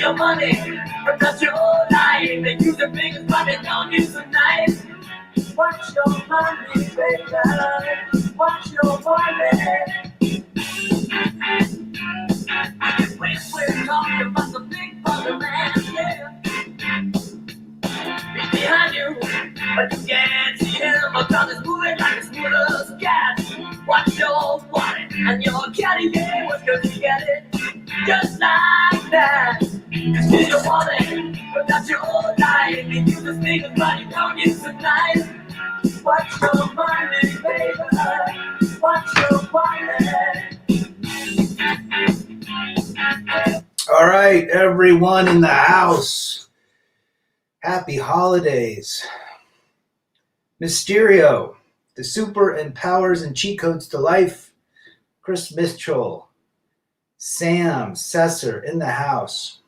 your money, but that's your life. They use their fingers, but they don't use a knife. Watch your money, baby. Watch your money. When we're talking about the big brother man, yeah. He's behind you, but you can't see him because it's moving like a smooth as gas. Watch your wallet and your caddy, yeah, what's good to get it just like that. You steal your wallet, but that's your whole life. You use the fingers, but you don't use the knife. Watch your money, baby. Watch your wallet. All right, everyone in the house. Happy holidays. Mysterio, the super and powers and cheat codes to life. Chris Mitchell, Sam Sesser in the house.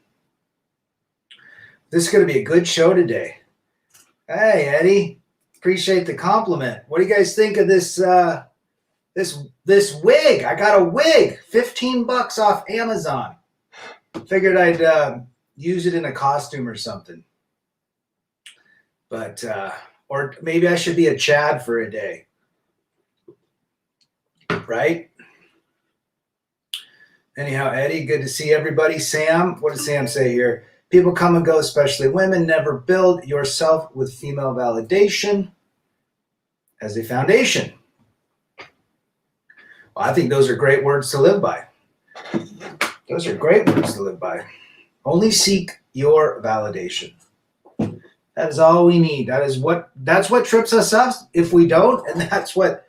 This is going to be a good show today. Hey, Eddie. Appreciate the compliment. What do you guys think of this this wig? I got a wig, $15 off Amazon. Figured I'd use it in a costume or something. But or maybe I should be a Chad for a day. Right? Anyhow, Eddie, good to see everybody. Sam, what does Sam say here? People come and go, especially women. Never build yourself with female validation as a foundation. Well, I think those are great words to live by. Those are great words to live by. Only seek your validation. That is all we need. That's what trips us up if we don't, and that's what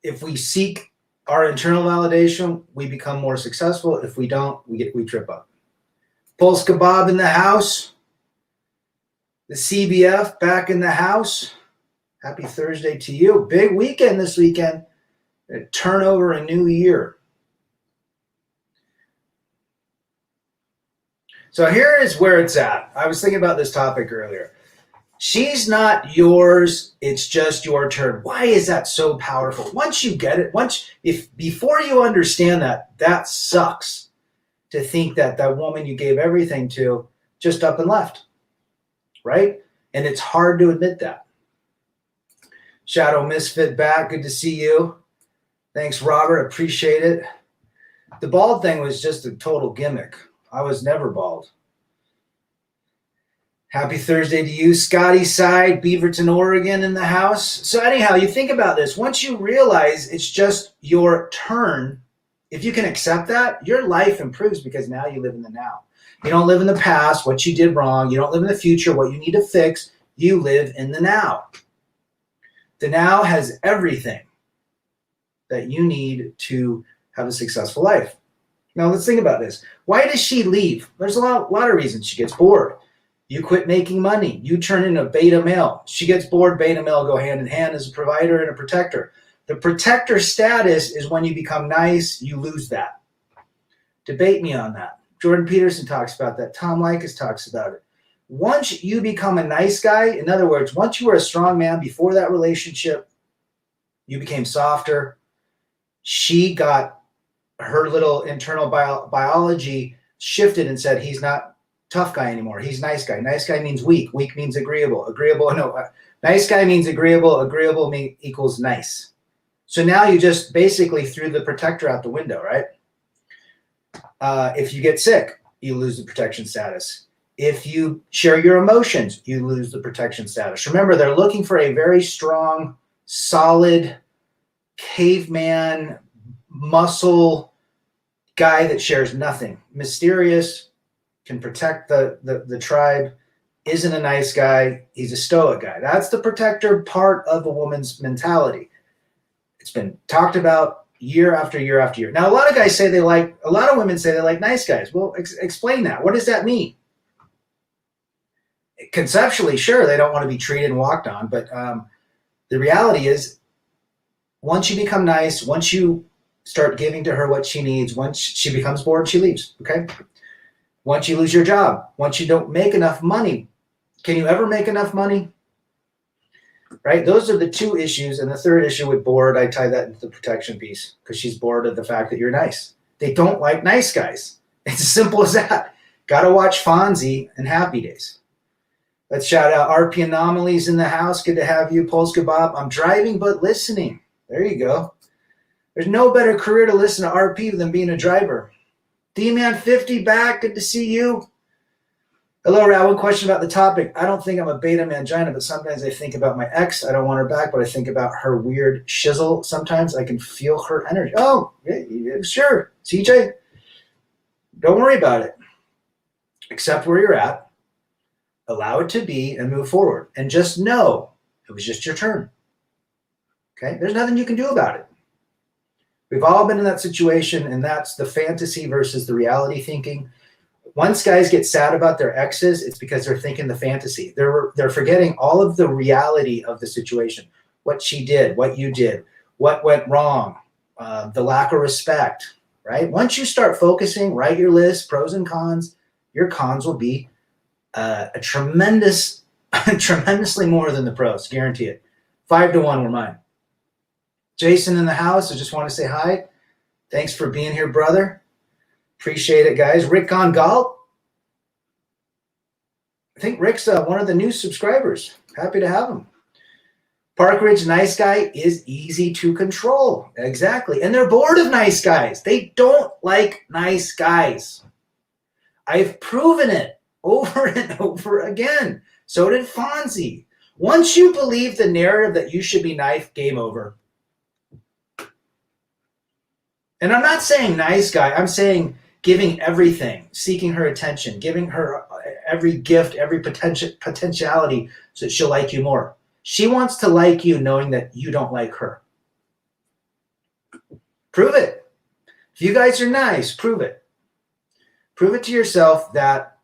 if we seek our internal validation, we become more successful. If we don't, we trip up. Pulse Kebab in the house. The CBF back in the house. Happy Thursday to you. Big weekend this weekend. A turnover a new year. So here is where it's at. I was thinking about this topic earlier. She's not yours. It's just your turn. Why is that so powerful? Once you get it, before you understand that sucks to think that woman you gave everything to just up and left, right? And it's hard to admit that. Shadow Misfit back. Good to see you. Thanks, Robert. Appreciate it. The bald thing was just a total gimmick. I was never bald. Happy Thursday to you. Scotty Side, Beaverton, Oregon in the house. So anyhow, you think about this. Once you realize it's just your turn, if you can accept that, your life improves because now you live in the now. You don't live in the past, what you did wrong. You don't live in the future, what you need to fix. You live in the now. The now has everything that you need to have a successful life. Now let's think about this. Why does she leave? There's a lot of reasons. She gets bored. You quit making money. You turn into a beta male. She gets bored. Beta male go hand in hand as a provider and a protector. The protector status is when you become nice, you lose that. Debate me on that. Jordan Peterson talks about that. Tom Likas talks about it. Once you become a nice guy, in other words, once you were a strong man before that relationship, you became softer. She got her little internal biology shifted and said, he's not tough guy anymore. He's nice guy. Nice guy means weak. Weak means agreeable. Nice guy means agreeable. Agreeable equals nice. So now you just basically threw the protector out the window, right? If you get sick, you lose the protection status. If you share your emotions, you lose the protection status. Remember, they're looking for a very strong, solid, caveman, muscle guy that shares nothing. Mysterious, can protect the tribe, isn't a nice guy, he's a stoic guy. That's the protector part of a woman's mentality. It's been talked about year after year after year. Now, a lot of women say they like nice guys. Well, explain that. What does that mean? Conceptually, sure, they don't want to be treated and walked on, but the reality is, once you become nice, once you start giving to her what she needs, once she becomes bored, she leaves, okay? Once you lose your job, once you don't make enough money, can you ever make enough money? Right? Those are the two issues. And the third issue with bored, I tie that into the protection piece because she's bored of the fact that you're nice. They don't like nice guys. It's as simple as that. Gotta watch Fonzie and Happy Days. Let's shout out RP Anomalies in the house. Good to have you. Polska Bob. I'm driving but listening. There you go. There's no better career to listen to RP than being a driver. D-Man 50 back. Good to see you. Hello, Rao. One question about the topic. I don't think I'm a beta mangina, but sometimes I think about my ex. I don't want her back, but I think about her weird shizzle. Sometimes I can feel her energy. Oh, yeah, sure. CJ, don't worry about it. Accept where you're at. Allow it to be and move forward. And just know it was just your turn. Okay? There's nothing you can do about it. We've all been in that situation, and that's the fantasy versus the reality thinking. Once guys get sad about their exes, it's because they're thinking the fantasy. They're forgetting all of the reality of the situation. What she did, what you did, what went wrong, the lack of respect, right? Once you start focusing, write your list, pros and cons, your cons will be tremendously more than the pros, guarantee it. 5-1 were mine. Jason in the house, I just want to say hi. Thanks for being here, brother. Appreciate it, guys. Rick on Galt. I think Rick's one of the new subscribers. Happy to have him. Park Ridge nice guy is easy to control. Exactly. And they're bored of nice guys. They don't like nice guys. I've proven it over and over again. So did Fonzie. Once you believe the narrative that you should be nice, game over. And I'm not saying nice guy. I'm saying giving everything, seeking her attention, giving her every gift, every potentiality so that she'll like you more. She wants to like you knowing that you don't like her. Prove it. If you guys are nice, prove it. Prove it to yourself that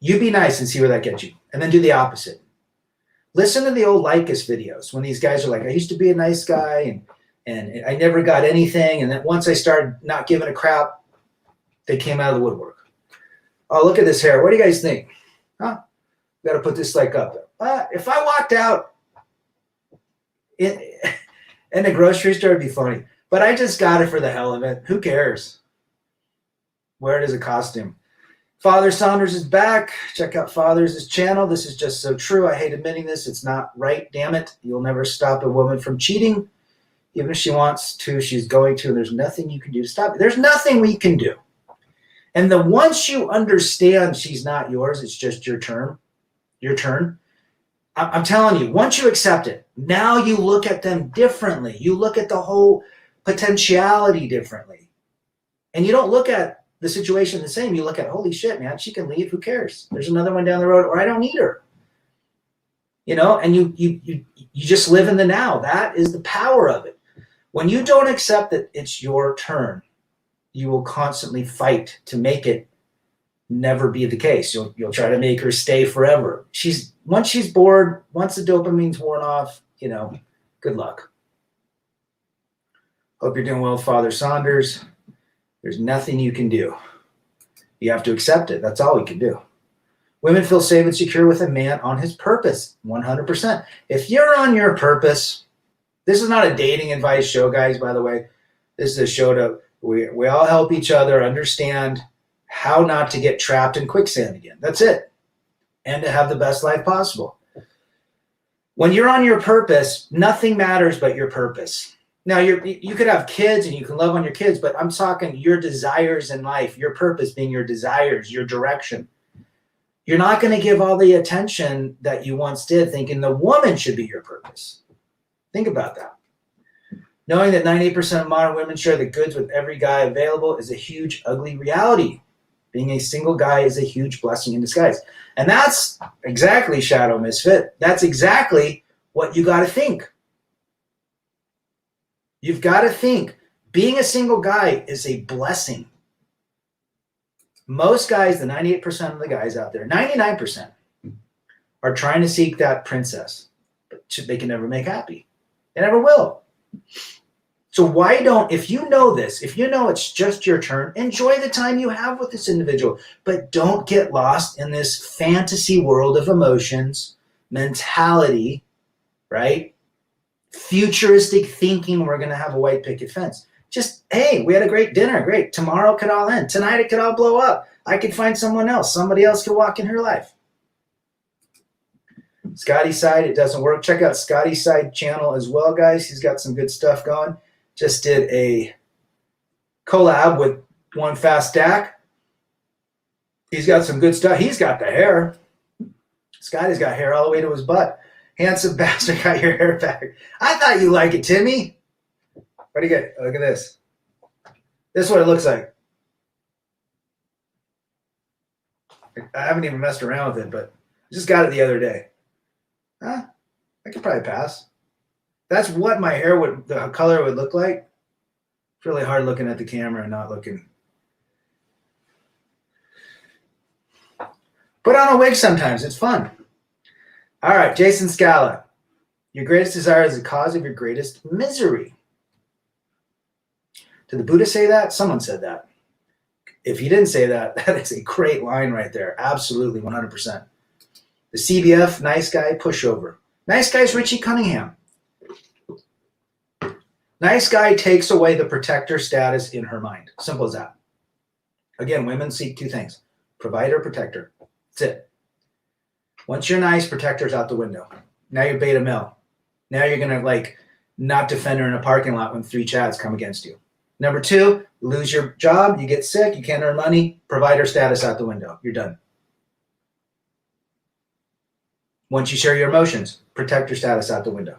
you be nice and see where that gets you. And then do the opposite. Listen to the old Lycus videos when these guys are like, I used to be a nice guy and I never got anything. And then once I started not giving a crap, they came out of the woodwork. Oh, look at this hair. What do you guys think? Huh? Got to put this like up. If I walked out in the grocery store, it'd be funny. But I just got it for the hell of it. Who cares? Wear it as a costume. Father Saunders is back. Check out Father's channel. This is just so true. I hate admitting this. It's not right. Damn it. You'll never stop a woman from cheating. Even if she wants to, she's going to, and there's nothing you can do to stop it. There's nothing we can do. And then once you understand she's not yours, it's just your turn. I'm telling you, once you accept it, now you look at them differently. You look at the whole potentiality differently. And you don't look at the situation the same. You look at, holy shit, man, she can leave. Who cares? There's another one down the road, or I don't need her. You know, and you just live in the now. That is the power of it. When you don't accept that it's your turn, you will constantly fight to make it never be the case. You'll try to make her stay forever. Once she's bored, once the dopamine's worn off, you know, good luck. Hope you're doing well, Father Saunders. There's nothing you can do. You have to accept it. That's all we can do. Women feel safe and secure with a man on his purpose, 100%. If you're on your purpose, this is not a dating advice show, guys, by the way. This is a show to, we all help each other understand how not to get trapped in quicksand again. That's it. And to have the best life possible. When you're on your purpose, nothing matters but your purpose. Now, you could have kids and you can love on your kids, but I'm talking your desires in life, your purpose being your desires, your direction. You're not going to give all the attention that you once did thinking the woman should be your purpose. Think about that. Knowing that 98% of modern women share the goods with every guy available is a huge, ugly reality. Being a single guy is a huge blessing in disguise. And that's exactly Shadow Misfit. That's exactly what you got to think. You've got to think being a single guy is a blessing. Most guys, the 98% of the guys out there, 99%, are trying to seek that princess, but they can never make happy. They never will. So why don't, if you know this, if you know it's just your turn, enjoy the time you have with this individual, but don't get lost in this fantasy world of emotions, mentality, right? Futuristic thinking, we're going to have a white picket fence. Just, hey, we had a great dinner. Great. Tomorrow could all end. Tonight it could all blow up. I could find someone else. Somebody else could walk in her life. Scotty's Side, it doesn't work. Check out Scotty's Side channel as well, guys. He's got some good stuff going. Just did a collab with One Fast Stack. He's got some good stuff. He's got the hair. Scotty's got hair all the way to his butt. Handsome bastard, got your hair back. I thought you like it, Timmy. What do you get? Look at this. This is what it looks like. I haven't even messed around with it, but I just got it the other day. Huh? I could probably pass. That's what my hair would, the color would look like. It's really hard looking at the camera and not looking. Put on a wig sometimes. It's fun. All right, Jason Scala. Your greatest desire is the cause of your greatest misery. Did the Buddha say that? Someone said that. If he didn't say that, that is a great line right there. Absolutely, 100%. The CBF, nice guy, pushover. Nice guy's Richie Cunningham. Nice guy takes away the protector status in her mind. Simple as that. Again, women seek two things. Provider, protector. That's it. Once you're nice, protector's out the window. Now you're beta male. Now you're going to not defend her in a parking lot when 3 Chads come against you. Number 2, lose your job, you get sick, you can't earn money, provider status out the window. You're done. Once you share your emotions, protector status out the window.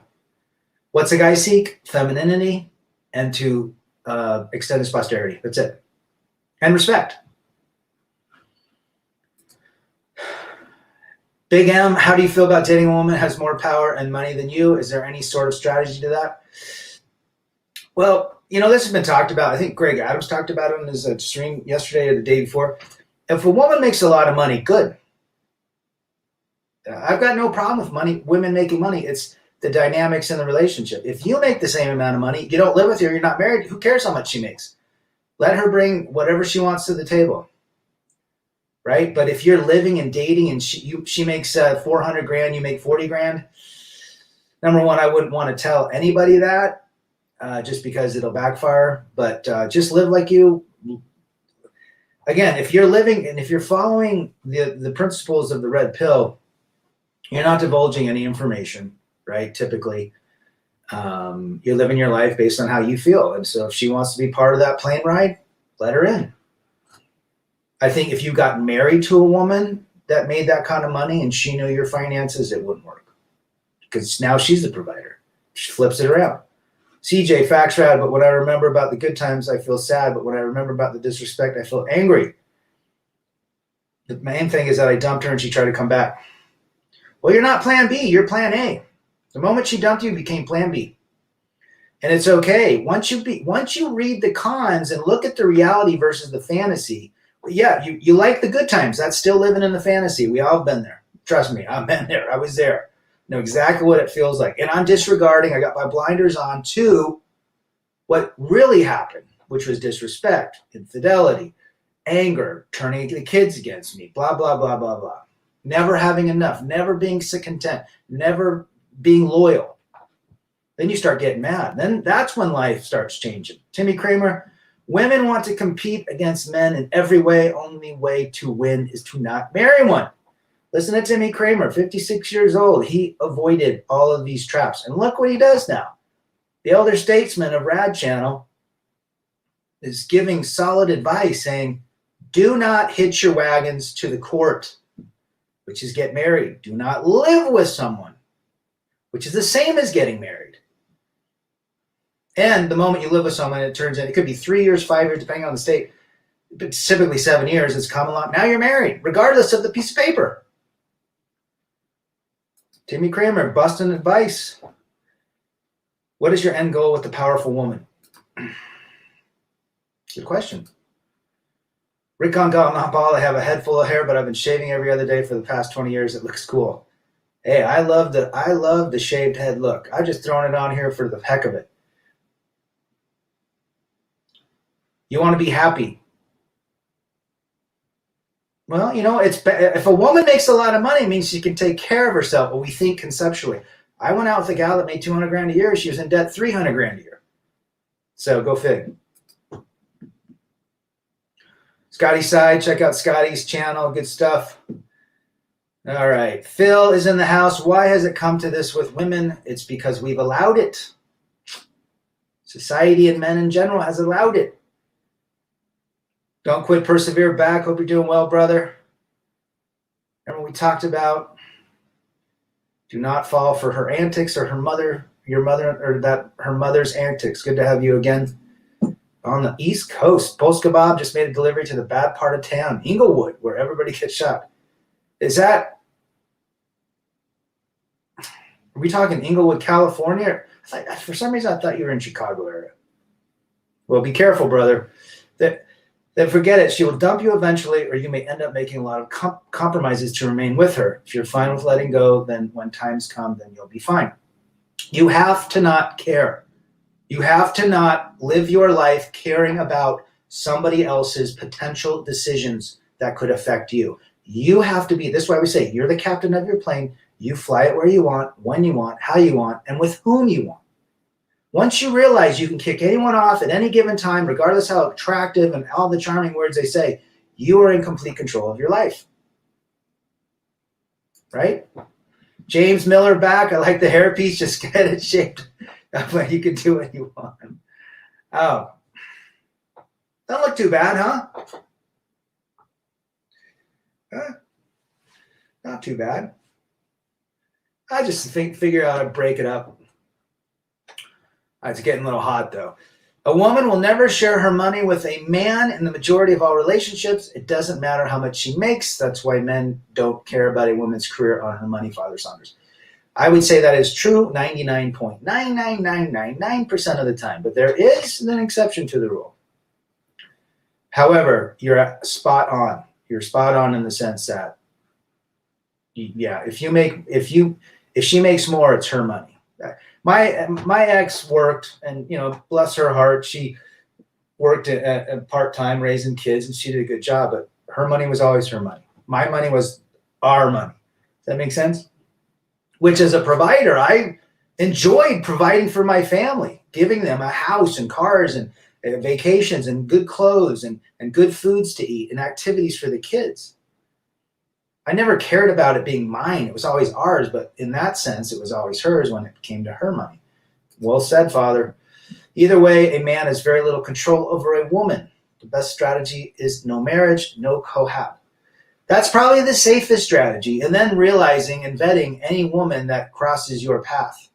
What's a guy seek? Femininity and to extend his posterity. That's it. And respect. Big M, how do you feel about dating a woman who has more power and money than you? Is there any sort of strategy to that? Well, this has been talked about. I think Greg Adams talked about it in his stream yesterday or the day before. If a woman makes a lot of money, good. I've got no problem with women making money. It's the dynamics in the relationship. If you make the same amount of money, you don't live with her, you're not married, who cares how much she makes? Let her bring whatever she wants to the table. Right? But if you're living and dating and she makes 400 grand, you make 40 grand. Number one, I wouldn't want to tell anybody that just because it'll backfire. But just live like you. Again, if you're living and if you're following the principles of the red pill, you're not divulging any information, right? Typically, you're living your life based on how you feel. And so if she wants to be part of that plane ride, let her in. I think if you got married to a woman that made that kind of money and she knew your finances, it wouldn't work. Because now she's the provider. She flips it around. CJ, facts rad, but when I remember about the good times, I feel sad. But when I remember about the disrespect, I feel angry. The main thing is that I dumped her and she tried to come back. Well, you're not plan B, you're plan A. The moment she dumped you, you became plan B. And it's okay. Once you read the cons and look at the reality versus the fantasy, yeah, you like the good times. That's still living in the fantasy. We all have been there. Trust me, I've been there. I was there. Know exactly what it feels like. And I'm disregarding, I got my blinders on to what really happened, which was disrespect, infidelity, anger, turning the kids against me, blah, blah, blah, blah, blah. Never having enough, never being content, never being loyal. Then you start getting mad. Then that's when life starts changing. Timmy Kramer, women want to compete against men in every way. Only way to win is to not marry one. Listen to Timmy Kramer, 56 years old. He avoided all of these traps. And look what he does now. The elder statesman of Rad Channel is giving solid advice saying, do not hitch your wagons to the court, which is get married. Do not live with someone, which is the same as getting married. And the moment you live with someone, it turns in, it could be 3 years, 5 years, depending on the state, but typically 7 years, it's common law. Now you're married, regardless of the piece of paper. Timmy Kramer, busting advice. What is your end goal with the powerful woman? Good question. Rick on not ball. I have a head full of hair, but I've been shaving every other day for the past 20 years. It looks cool. Hey, I love the shaved head look. I'm just throwing it on here for the heck of it. You want to be happy. Well, if a woman makes a lot of money, it means she can take care of herself. But we think conceptually. I went out with a gal that made 200 grand a year. She was in debt 300 grand a year. So go fig. Scotty's side, check out Scotty's channel. Good stuff. All right. Phil is in the house. Why has it come to this with women? It's because we've allowed it. Society and men in general has allowed it. Don't quit, persevere back. Hope you're doing well, brother. Remember we talked about do not fall for her antics or her mother, your mother, or that her mother's antics. Good to have you again on the East Coast. Post Kebab just made a delivery to the bad part of town, Inglewood, where everybody gets shot. Is that, are we talking Inglewood, California? For some reason, I thought you were in Chicago area. Well, be careful, brother. Then forget it. She will dump you eventually, or you may end up making a lot of compromises to remain with her. If you're fine with letting go, then when times come, then you'll be fine. You have to not care. You have to not live your life caring about somebody else's potential decisions that could affect you. You have to be, this is why we say, you're the captain of your plane. You fly it where you want, when you want, how you want, and with whom you want. Once you realize you can kick anyone off at any given time, regardless how attractive and all the charming words they say, you are in complete control of your life. Right? James Miller back. I like the hairpiece. Just get it shaped. That way you can do what you want. Oh. Doesn't look too bad, huh? Not too bad. I just figure out how to break it up. It's getting a little hot, though. A woman will never share her money with a man in the majority of all relationships. It doesn't matter how much she makes. That's why men don't care about a woman's career on her money, Father Saunders. I would say that is true 99.99999% of the time, but there is an exception to the rule. However, you're spot on. You're spot on in the sense that, yeah, if she makes more, it's her money. My ex worked, and bless her heart, she worked at part-time raising kids, and she did a good job. But her money was always her money. My money was our money. Does that make sense? Which, as a provider, I enjoyed providing for my family, giving them a house and cars and vacations and good clothes and good foods to eat and activities for the kids. I never cared about it being mine. It was always ours, but in that sense, it was always hers when it came to her money. Well said, Father. Either way, a man has very little control over a woman. The best strategy is no marriage, no cohab. That's probably the safest strategy, and then realizing and vetting any woman that crosses your path.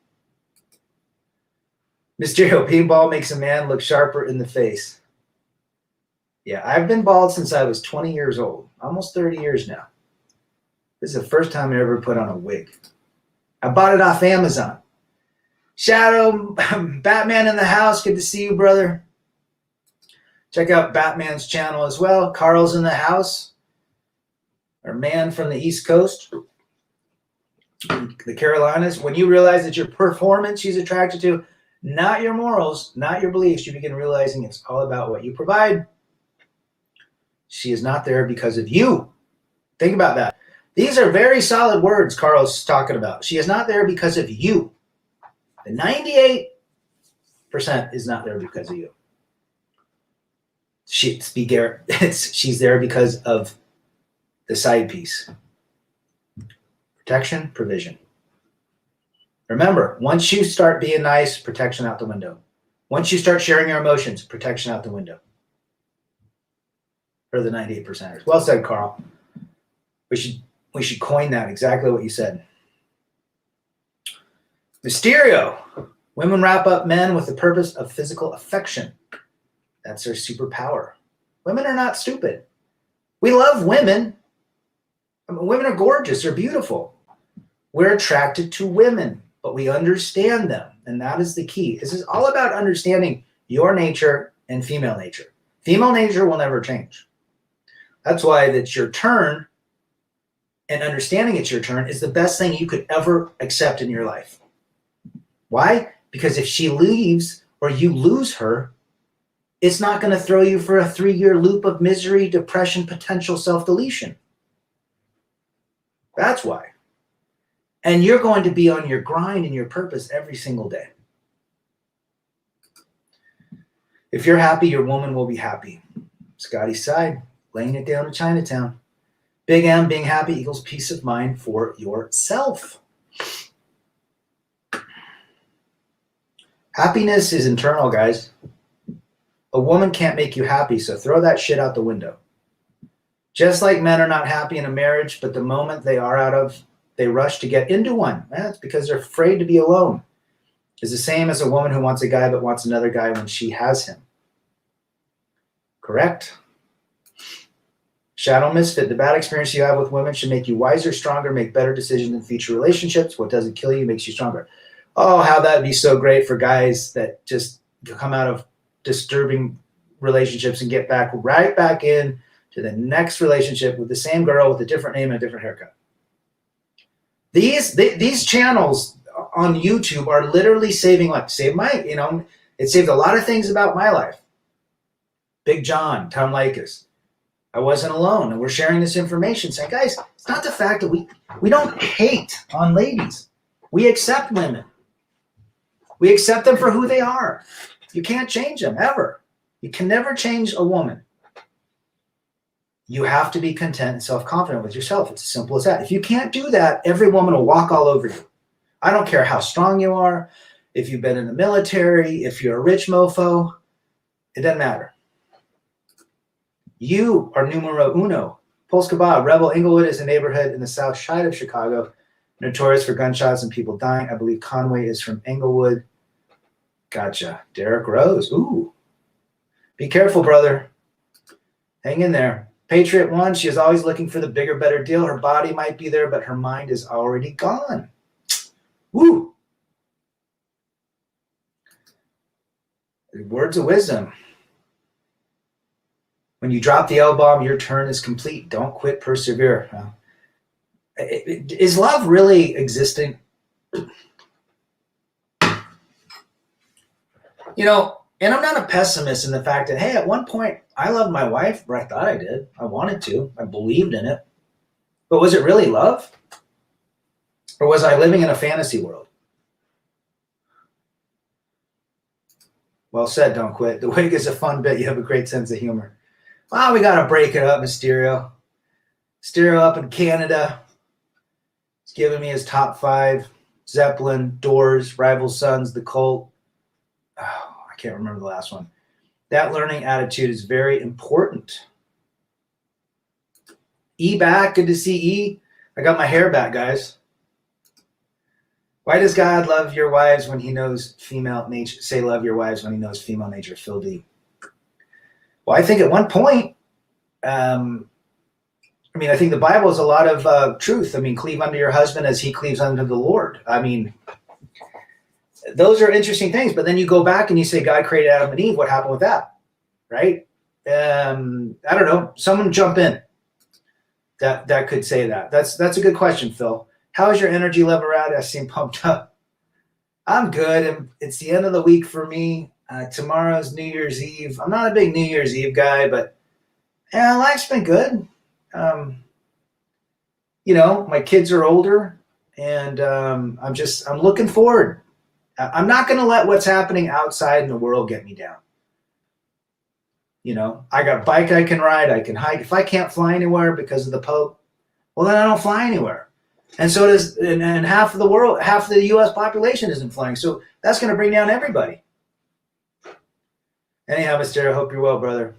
Mysterio, being bald makes a man look sharper in the face. Yeah, I've been bald since I was 20 years old, almost 30 years now. This is the first time I ever put on a wig. I bought it off Amazon. Shadow, Batman in the house. Good to see you, brother. Check out Batman's channel as well. Carl's in the house. Our man from the East Coast. The Carolinas. When you realize that your performance she's attracted to, not your morals, not your beliefs, you begin realizing it's all about what you provide. She is not there because of you. Think about that. These are very solid words Carl's talking about. She is not there because of you. The 98% is not there because of you. She's there because of the side piece. Protection, provision. Remember, once you start being nice, protection out the window. Once you start sharing your emotions, protection out the window. For the 98%ers. Well said, Carl. We should coin that, exactly what you said. Mysterio. Women wrap up men with the purpose of physical affection. That's their superpower. Women are not stupid. We love women. I mean, women are gorgeous. They're beautiful. We're attracted to women, but we understand them. And that is the key. This is all about understanding your nature and female nature. Female nature will never change. That's why it's your turn, and understanding it's your turn is the best thing you could ever accept in your life. Why? Because if she leaves or you lose her, it's not going to throw you for a 3-year loop of misery, depression, potential self-deletion. That's why. And you're going to be on your grind and your purpose every single day. If you're happy, your woman will be happy. Scotty's side. laying it down in Chinatown. Big M, being happy equals peace of mind for yourself. Happiness is internal, guys. A woman can't make you happy, so throw that shit out the window. Just like men are not happy in a marriage, but the moment they are they rush to get into one. That's because they're afraid to be alone. It's the same as a woman who wants a guy but wants another guy when she has him. Correct? Shadow Misfit, the bad experience you have with women should make you wiser, stronger, make better decisions in future relationships. What doesn't kill you makes you stronger. Oh, how that'd be so great for guys that just come out of disturbing relationships and get right back in to the next relationship with the same girl with a different name and a different haircut. These channels on YouTube are literally saving life. It saved a lot of things about my life. Big John, Tom Likas. I wasn't alone, and we're sharing this information saying, guys, it's not the fact that we don't hate on ladies. We accept women. We accept them for who they are. You can't change them, ever. You can never change a woman. You have to be content and self-confident with yourself. It's as simple as that. If you can't do that, every woman will walk all over you. I don't care how strong you are, if you've been in the military, if you're a rich mofo, it doesn't matter. You are numero uno. Polska Bob, Rebel Inglewood is a neighborhood in the south side of Chicago, notorious for gunshots and people dying. I believe Conway is from Englewood. Gotcha. Derek Rose. Ooh. Be careful, brother. Hang in there. Patriot One, she is always looking for the bigger, better deal. Her body might be there, but her mind is already gone. Woo. Words of wisdom. When you drop the L-bomb, your turn is complete. Don't quit, persevere. Is love really existing? And I'm not a pessimist in the fact that, hey, at one point, I loved my wife, or I thought I did. I wanted to. I believed in it. But was it really love? Or was I living in a fantasy world? Well said, don't quit. The wig is a fun bit. You have a great sense of humor. Well, we got to break it up, Mysterio. Mysterio up in Canada. He's giving me his top 5. Zeppelin, Doors, Rival Sons, The Cult. Oh, I can't remember the last one. That learning attitude is very important. E back. Good to see E. I got my hair back, guys. Why does God love your wives when he knows female nature? Say love your wives when he knows female nature. Phil D. Well, I think at one point, I think the Bible is a lot of truth. Cleave unto your husband as he cleaves unto the Lord. Those are interesting things. But then you go back and you say, God created Adam and Eve. What happened with that? Right? I don't know. Someone jump in. That could say that. That's a good question, Phil. How is your energy level at? I seem pumped up. I'm good. It's the end of the week for me. Tomorrow's New Year's Eve. I'm not a big New Year's Eve guy, but life's been good. My kids are older, and I'm looking forward. I'm not going to let what's happening outside in the world get me down. I got a bike I can ride. I can hike. If I can't fly anywhere because of the Pope, well, then I don't fly anywhere. And so does, and half of the world, half of the U.S. population isn't flying. So that's going to bring down everybody. Anyhow, Mysterio, hope you're well, brother.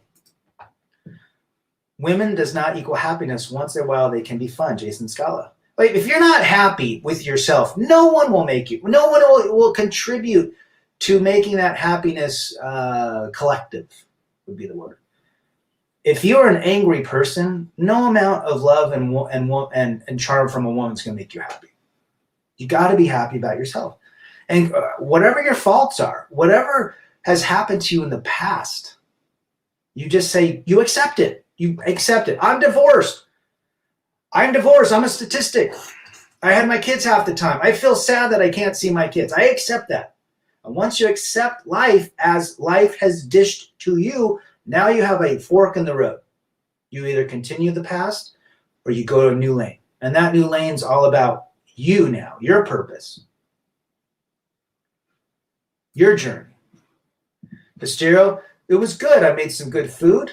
Women does not equal happiness. Once in a while, they can be fun. Jason Scala. Wait, if you're not happy with yourself, no one will make you. No one will contribute to making that happiness collective, would be the word. If you're an angry person, no amount of love and charm from a woman's going to make you happy. You got to be happy about yourself. And whatever your faults are, whatever has happened to you in the past, you just say, you accept it. You accept it. I'm divorced. I'm a statistic. I had my kids half the time. I feel sad that I can't see my kids. I accept that. And once you accept life as life has dished to you, now you have a fork in the road. You either continue the past or you go to a new lane. And that new lane's all about you now, your purpose, your journey. Mysterio, it was good. I made some good food.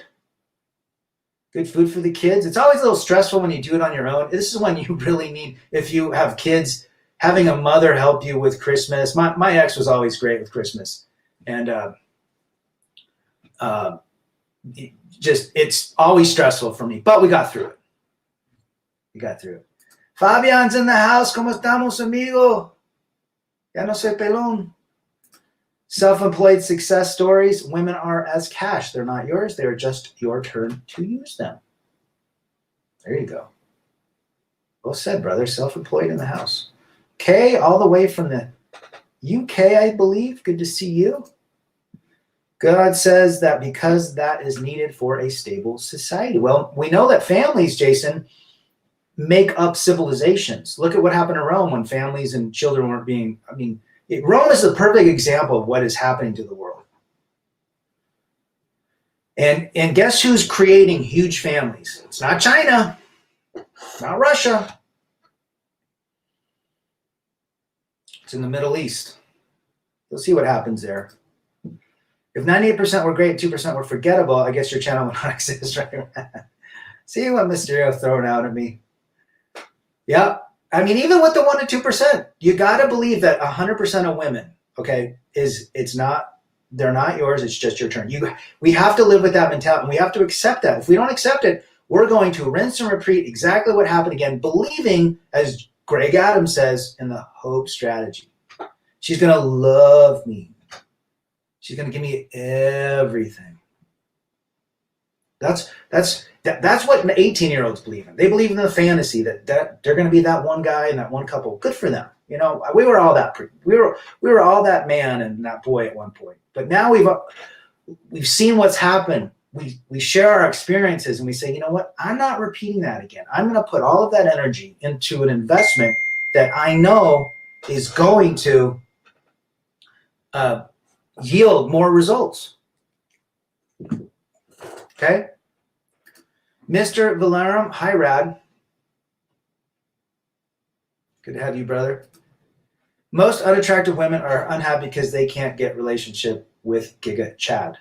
good food for the kids. It's always a little stressful when you do it on your own. This is when you really need, if you have kids, having a mother help you with Christmas. My ex was always great with Christmas. And it's always stressful for me, but we got through it. Fabian's in the house. ¿Cómo estamos, amigo? Ya no soy pelón. Self-employed success stories. Women are as cash. They're not yours. They're just your turn to use them. There you go. Well said, brother. Self-employed in the house. Kay, all the way from the UK, I believe. Good to see you. God says that because that is needed for a stable society. Well, we know that families, Jason, make up civilizations. Look at what happened in Rome when families and children weren't being, Rome is a perfect example of what is happening to the world. And guess who's creating huge families? It's not China. It's not Russia. It's in the Middle East. You'll see what happens there. If 98% were great, 2% were forgettable, I guess your channel would not exist, right? See what Mysterio throwing out at me. Yeah. Even with the 1% to 2%, you got to believe that 100% of women, okay, they're not yours. It's just your turn. We have to live with that mentality, and we have to accept that. If we don't accept it, we're going to rinse and repeat exactly what happened again, believing, as Greg Adams says, in the hope strategy. She's going to love me. She's going to give me everything. That's what 18-year-olds believe in. They believe in the fantasy that they're going to be that one guy and that one couple. Good for them. We were all that we were all that man and that boy at one point. But now we've seen what's happened. We share our experiences and we say, you know what? I'm not repeating that again. I'm going to put all of that energy into an investment that I know is going to yield more results. Okay? Mr. Valerum, hi, Rad. Good to have you, brother. Most unattractive women are unhappy because they can't get relationship with Giga Chad.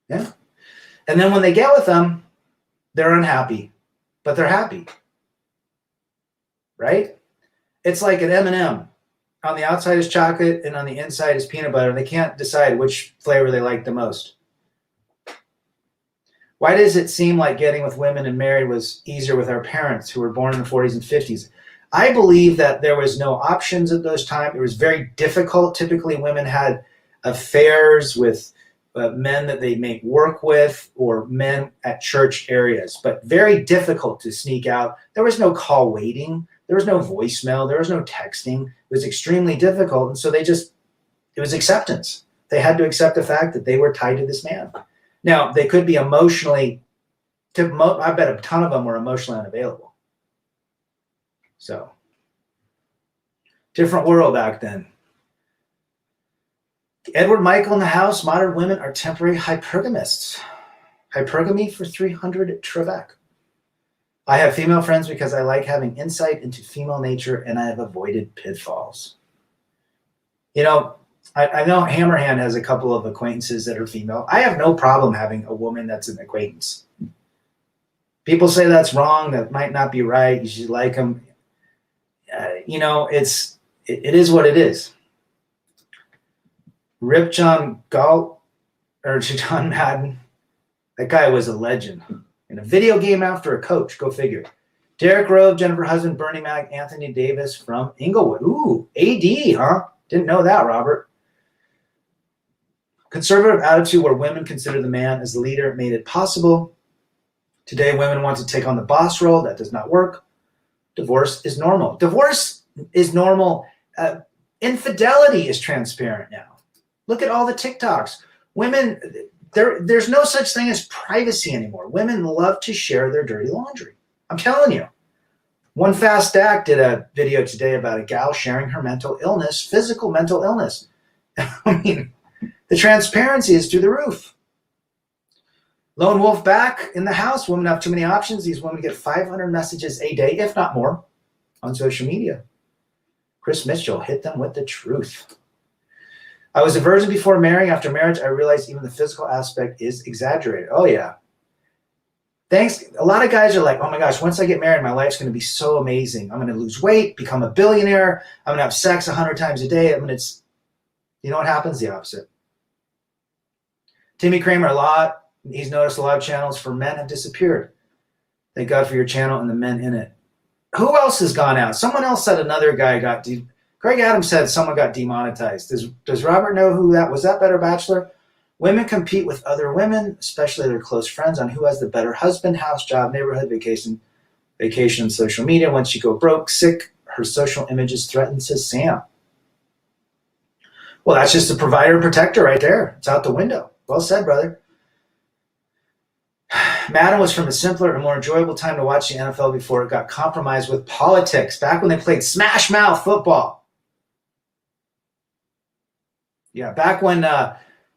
Yeah. And then when they get with them, they're unhappy, but they're happy. Right? It's like an M&M. On the outside is chocolate and on the inside is peanut butter. They can't decide which flavor they like the most. Why does it seem like getting with women and married was easier with our parents who were born in the 40s and 50s? I believe that there was no options at those times. It was very difficult. Typically, women had affairs with men that they make work with or men at church areas, but very difficult to sneak out. There was no call waiting. There was no voicemail. There was no texting. It was extremely difficult. And so it was acceptance. They had to accept the fact that they were tied to this man. Now, they could be emotionally, I bet a ton of them were emotionally unavailable. So, different world back then. Edward Michael in the house, modern women are temporary hypergamists. Hypergamy for 300 Trevec. I have female friends because I like having insight into female nature and I have avoided pitfalls. I know Hammerhand has a couple of acquaintances that are female. I have no problem having a woman that's an acquaintance. People say that's wrong. That might not be right. You should like them. It is what it is. Rip John Galt or John Madden. That guy was a legend. In a video game after a coach. Go figure. Derek Rove, Jennifer Husband, Bernie Mac, Anthony Davis from Inglewood. Ooh, AD, huh? Didn't know that, Robert. Conservative attitude where women consider the man as the leader made it possible. Today, women want to take on the boss role. That does not work. Divorce is normal. Divorce is normal. Infidelity is transparent now. Look at all the TikToks. Women, there's no such thing as privacy anymore. Women love to share their dirty laundry. I'm telling you. One Fast Stack did a video today about a gal sharing her mental illness, physical mental illness. The transparency is through the roof. Lone Wolf back in the house. Women have too many options. These women get 500 messages a day, if not more, on social media. Chris Mitchell, hit them with the truth. I was a virgin before marrying. After marriage, I realized even the physical aspect is exaggerated. Oh, yeah. Thanks. A lot of guys are like, oh my gosh, once I get married, my life's going to be so amazing. I'm going to lose weight, become a billionaire. I'm going to have sex 100 times a day. You know what happens? The opposite. Timmy Kramer, he's noticed a lot of channels for men have disappeared. Thank God for your channel and the men in it. Who else has gone out? Someone else said another guy Greg Adams said someone got demonetized. Does Robert know who that was? That Better Bachelor? Women compete with other women, especially their close friends, on who has the better husband, house, job, neighborhood, vacation, and social media. Once you go broke, sick, her social image is threatened, says Sam. Well, that's just the provider and protector right there. It's out the window. Well said, brother. Madden was from a simpler and more enjoyable time to watch the NFL before it got compromised with politics, back when they played smash mouth football. Yeah, back when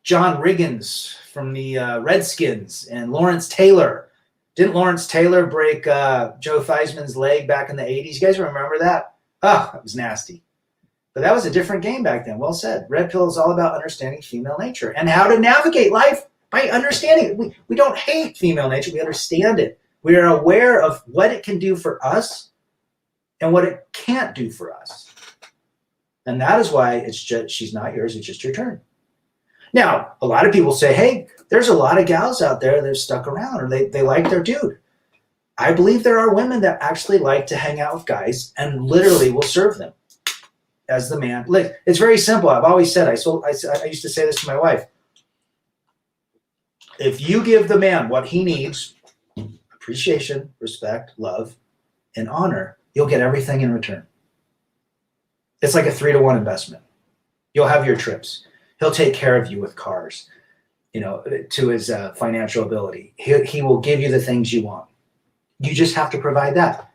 John Riggins from the Redskins and Lawrence Taylor. Didn't Lawrence Taylor break Joe Theismann's leg back in the 80s? You guys remember that? Oh, it was nasty. But that was a different game back then. Well said. Red Pill is all about understanding female nature and how to navigate life by understanding it. We don't hate female nature. We understand it. We are aware of what it can do for us and what it can't do for us. And that is why she's not yours. It's just your turn. Now, a lot of people say, hey, there's a lot of gals out there that have stuck around or they like their dude. I believe there are women that actually like to hang out with guys and literally will serve them as the man. It's very simple. I've always said, I used to say this to my wife. If you give the man what he needs, appreciation, respect, love, and honor, you'll get everything in return. It's like a 3-to-1 investment. You'll have your trips. He'll take care of you with cars, to his financial ability. He will give you the things you want. You just have to provide that.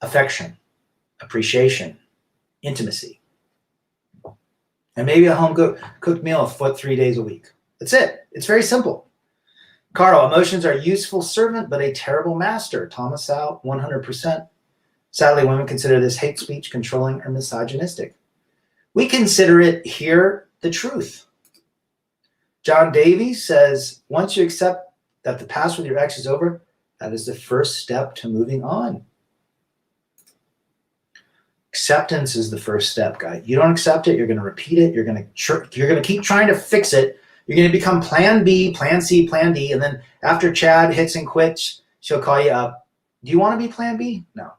Affection, appreciation, intimacy. And maybe a home-cooked meal 3 days a week. That's it. It's very simple. Carl, emotions are a useful servant, but a terrible master. Thomas out, 100%. Sadly, women consider this hate speech, controlling, or misogynistic. We consider it here the truth. John Davies says, once you accept that the past with your ex is over, that is the first step to moving on. Acceptance is the first step, guy. You don't accept it, you're going to repeat it. You're going to keep trying to fix it. You're going to become plan B, plan C, plan D. And then after Chad hits and quits, she'll call you up. Do you want to be plan B? No.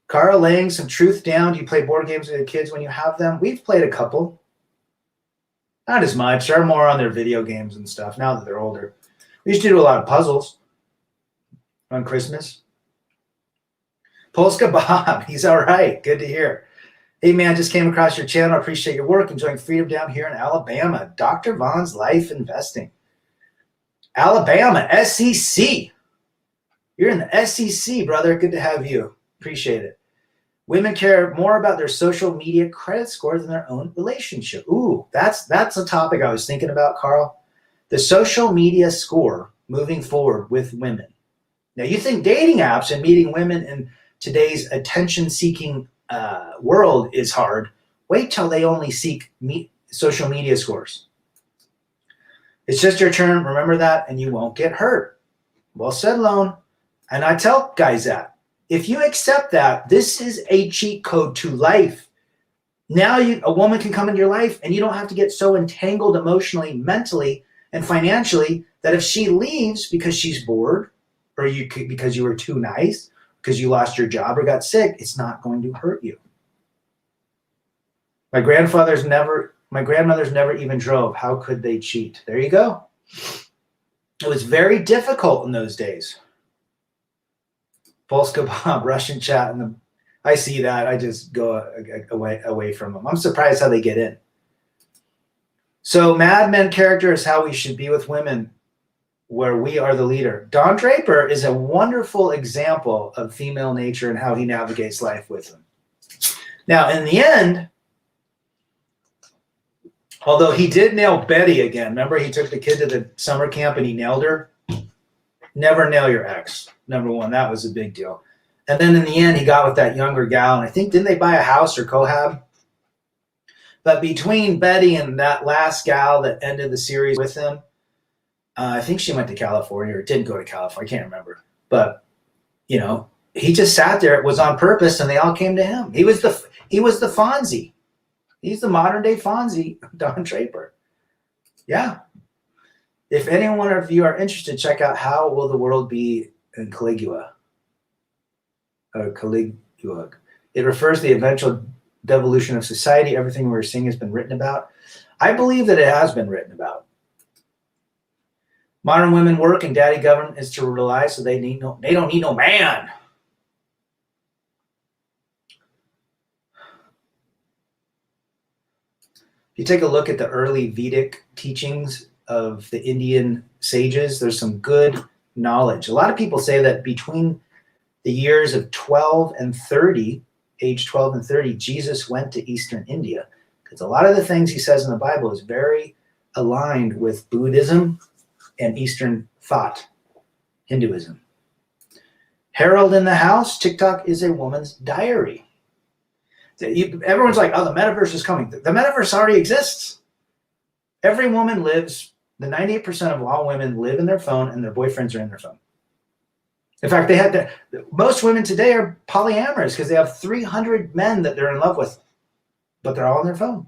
Carl, laying some truth down. Do you play board games with your kids when you have them? We've played a couple. Not as much. They're more on their video games and stuff now that they're older. We used to do a lot of puzzles on Christmas. Polska Bob, he's all right. Good to hear. Hey, man, just came across your channel. I appreciate your work. Enjoying freedom down here in Alabama. Dr. Vaughn's Life Investing. Alabama, SEC. You're in the SEC, brother. Good to have you. Appreciate it. Women care more about their social media credit score than their own relationship. Ooh, that's a topic I was thinking about, Carl. The social media score moving forward with women. Now, you think dating apps and meeting women in today's attention-seeking world is hard. Wait till they only seek social media scores. It's just your turn. Remember that, and you won't get hurt. Well said, Lone. And I tell guys that. If you accept that, this is a cheat code to life. Now a woman can come into your life, and you don't have to get so entangled emotionally, mentally, and financially that if she leaves because she's bored or because you were too nice, because you lost your job or got sick, it's not going to hurt you. My grandmother's never even drove. How could they cheat? There you go. It was very difficult in those days. Polska Bob, Russian chat, and I see that. I just go away from them. I'm surprised how they get in. So Mad Men character is how we should be with women, where we are the leader. Don Draper is a wonderful example of female nature and how he navigates life with them. Now, in the end, although he did nail Betty again, remember he took the kid to the summer camp and he nailed her? Never nail your ex. Number one, that was a big deal. And then in the end, he got with that younger gal, and I think, didn't they buy a house or cohab? But between Betty and that last gal that ended the series with him, I think she went to California or didn't go to California. I can't remember. But, you know, he just sat there. It was on purpose, and they all came to him. He was the Fonzie. He's the modern day Fonzie, Don Draper. Yeah. If anyone of you are interested, check out How Will the World Be in Caligula. Caligula. It refers to the eventual devolution of society. Everything we're seeing has been written about. I believe that it has been written about. Modern women work and daddy government is to rely, so they don't need no man. If you take a look at the early Vedic teachings of the Indian sages, there's some good knowledge. A lot of people say that between the years of 12 and 30, age 12 and 30, Jesus went to Eastern India, because a lot of the things he says in the Bible is very aligned with Buddhism and Eastern thought, Hinduism. Harold in the house, TikTok is a woman's diary. Everyone's like, oh, the metaverse is coming. The metaverse already exists. Every woman lives, the 98% of all women live in their phone, and their boyfriends are in their phone. In fact, most women today are polyamorous because they have 300 men that they're in love with, but they're all on their phone.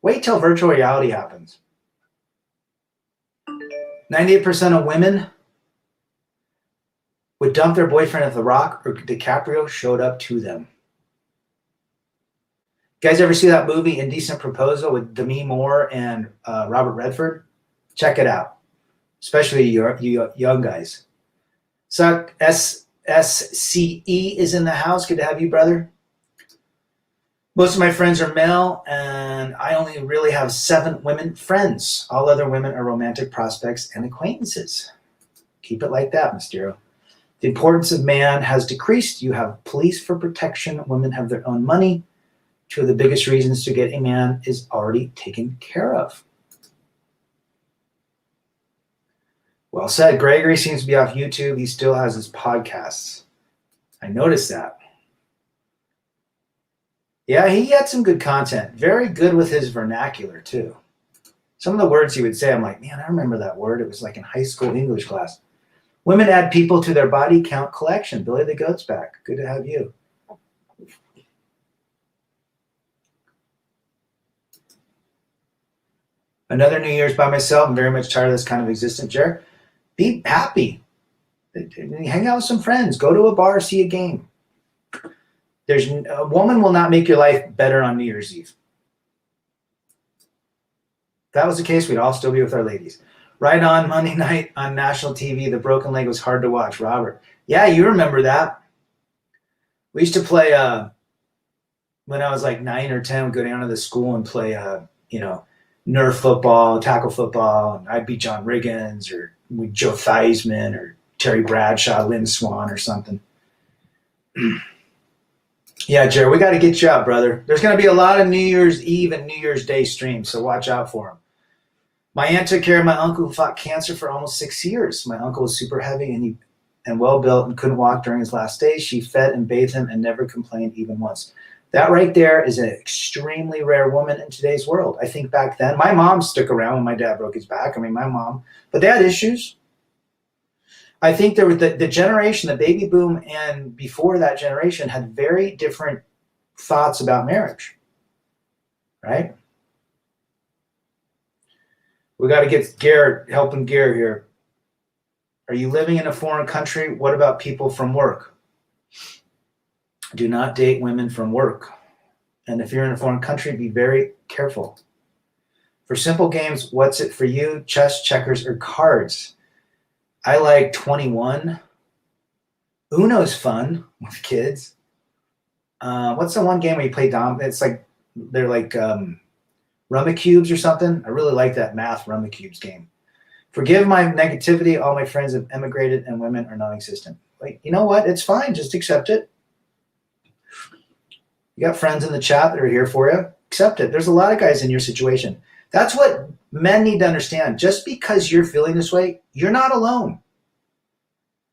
Wait till virtual reality happens. 98% of women would dump their boyfriend if The Rock or DiCaprio showed up to them. You guys ever see that movie Indecent Proposal with Demi Moore and Robert Redford? Check it out, especially you young guys. Suck SCE is in the house. Good to have you, brother. Most of my friends are male, and I only really have 7 women friends. All other women are romantic prospects and acquaintances. Keep it like that, Mysterio. The importance of man has decreased. You have police for protection. Women have their own money. 2 of the biggest reasons to get a man is already taken care of. Well said. Gregory seems to be off YouTube. He still has his podcasts. I noticed that. Yeah, he had some good content. Very good with his vernacular, too. Some of the words he would say, I'm like, man, I remember that word. It was like in high school English class. Women add people to their body count collection. Billy the Goat's back. Good to have you. Another New Year's by myself. I'm very much tired of this kind of existence, Jared. Be happy. Hang out with some friends. Go to a bar, see a game. A woman will not make your life better on New Year's Eve. If that was the case, we'd all still be with our ladies. Right on Monday night on national TV, the broken leg was hard to watch, Robert. Yeah, you remember that. We used to play, when I was like 9 or 10, we'd go down to the school and play, Nerf football, tackle football, and I'd be John Riggins or Joe Theismann or Terry Bradshaw, Lynn Swan or something. Yeah, Jared, we got to get you out, brother. There's going to be a lot of New Year's Eve and New Year's Day streams, so watch out for them. My aunt took care of my uncle who fought cancer for almost 6 years. My uncle was super heavy and well-built and couldn't walk during his last days. She fed and bathed him and never complained even once. That right there is an extremely rare woman in today's world. I think back then, my mom stuck around when my dad broke his back. I mean, my mom, but they had issues. I think there was the generation, the baby boom, and before that generation had very different thoughts about marriage, right? We got to get Garrett, helping Garrett here. Are you living in a foreign country? What about people from work? Do not date women from work. And if you're in a foreign country, be very careful. For simple games, what's it for you? Chess, checkers, or cards? I like 21. Uno's fun with kids. What's the one game where you play Dom? It's like, they're like Rummikubes or something. I really like that math Rummikubes game. Forgive my negativity. All my friends have emigrated and women are non-existent. Like, you know what? It's fine. Just accept it. You got friends in the chat that are here for you. Accept it. There's a lot of guys in your situation. That's what men need to understand. Just because you're feeling this way, you're not alone.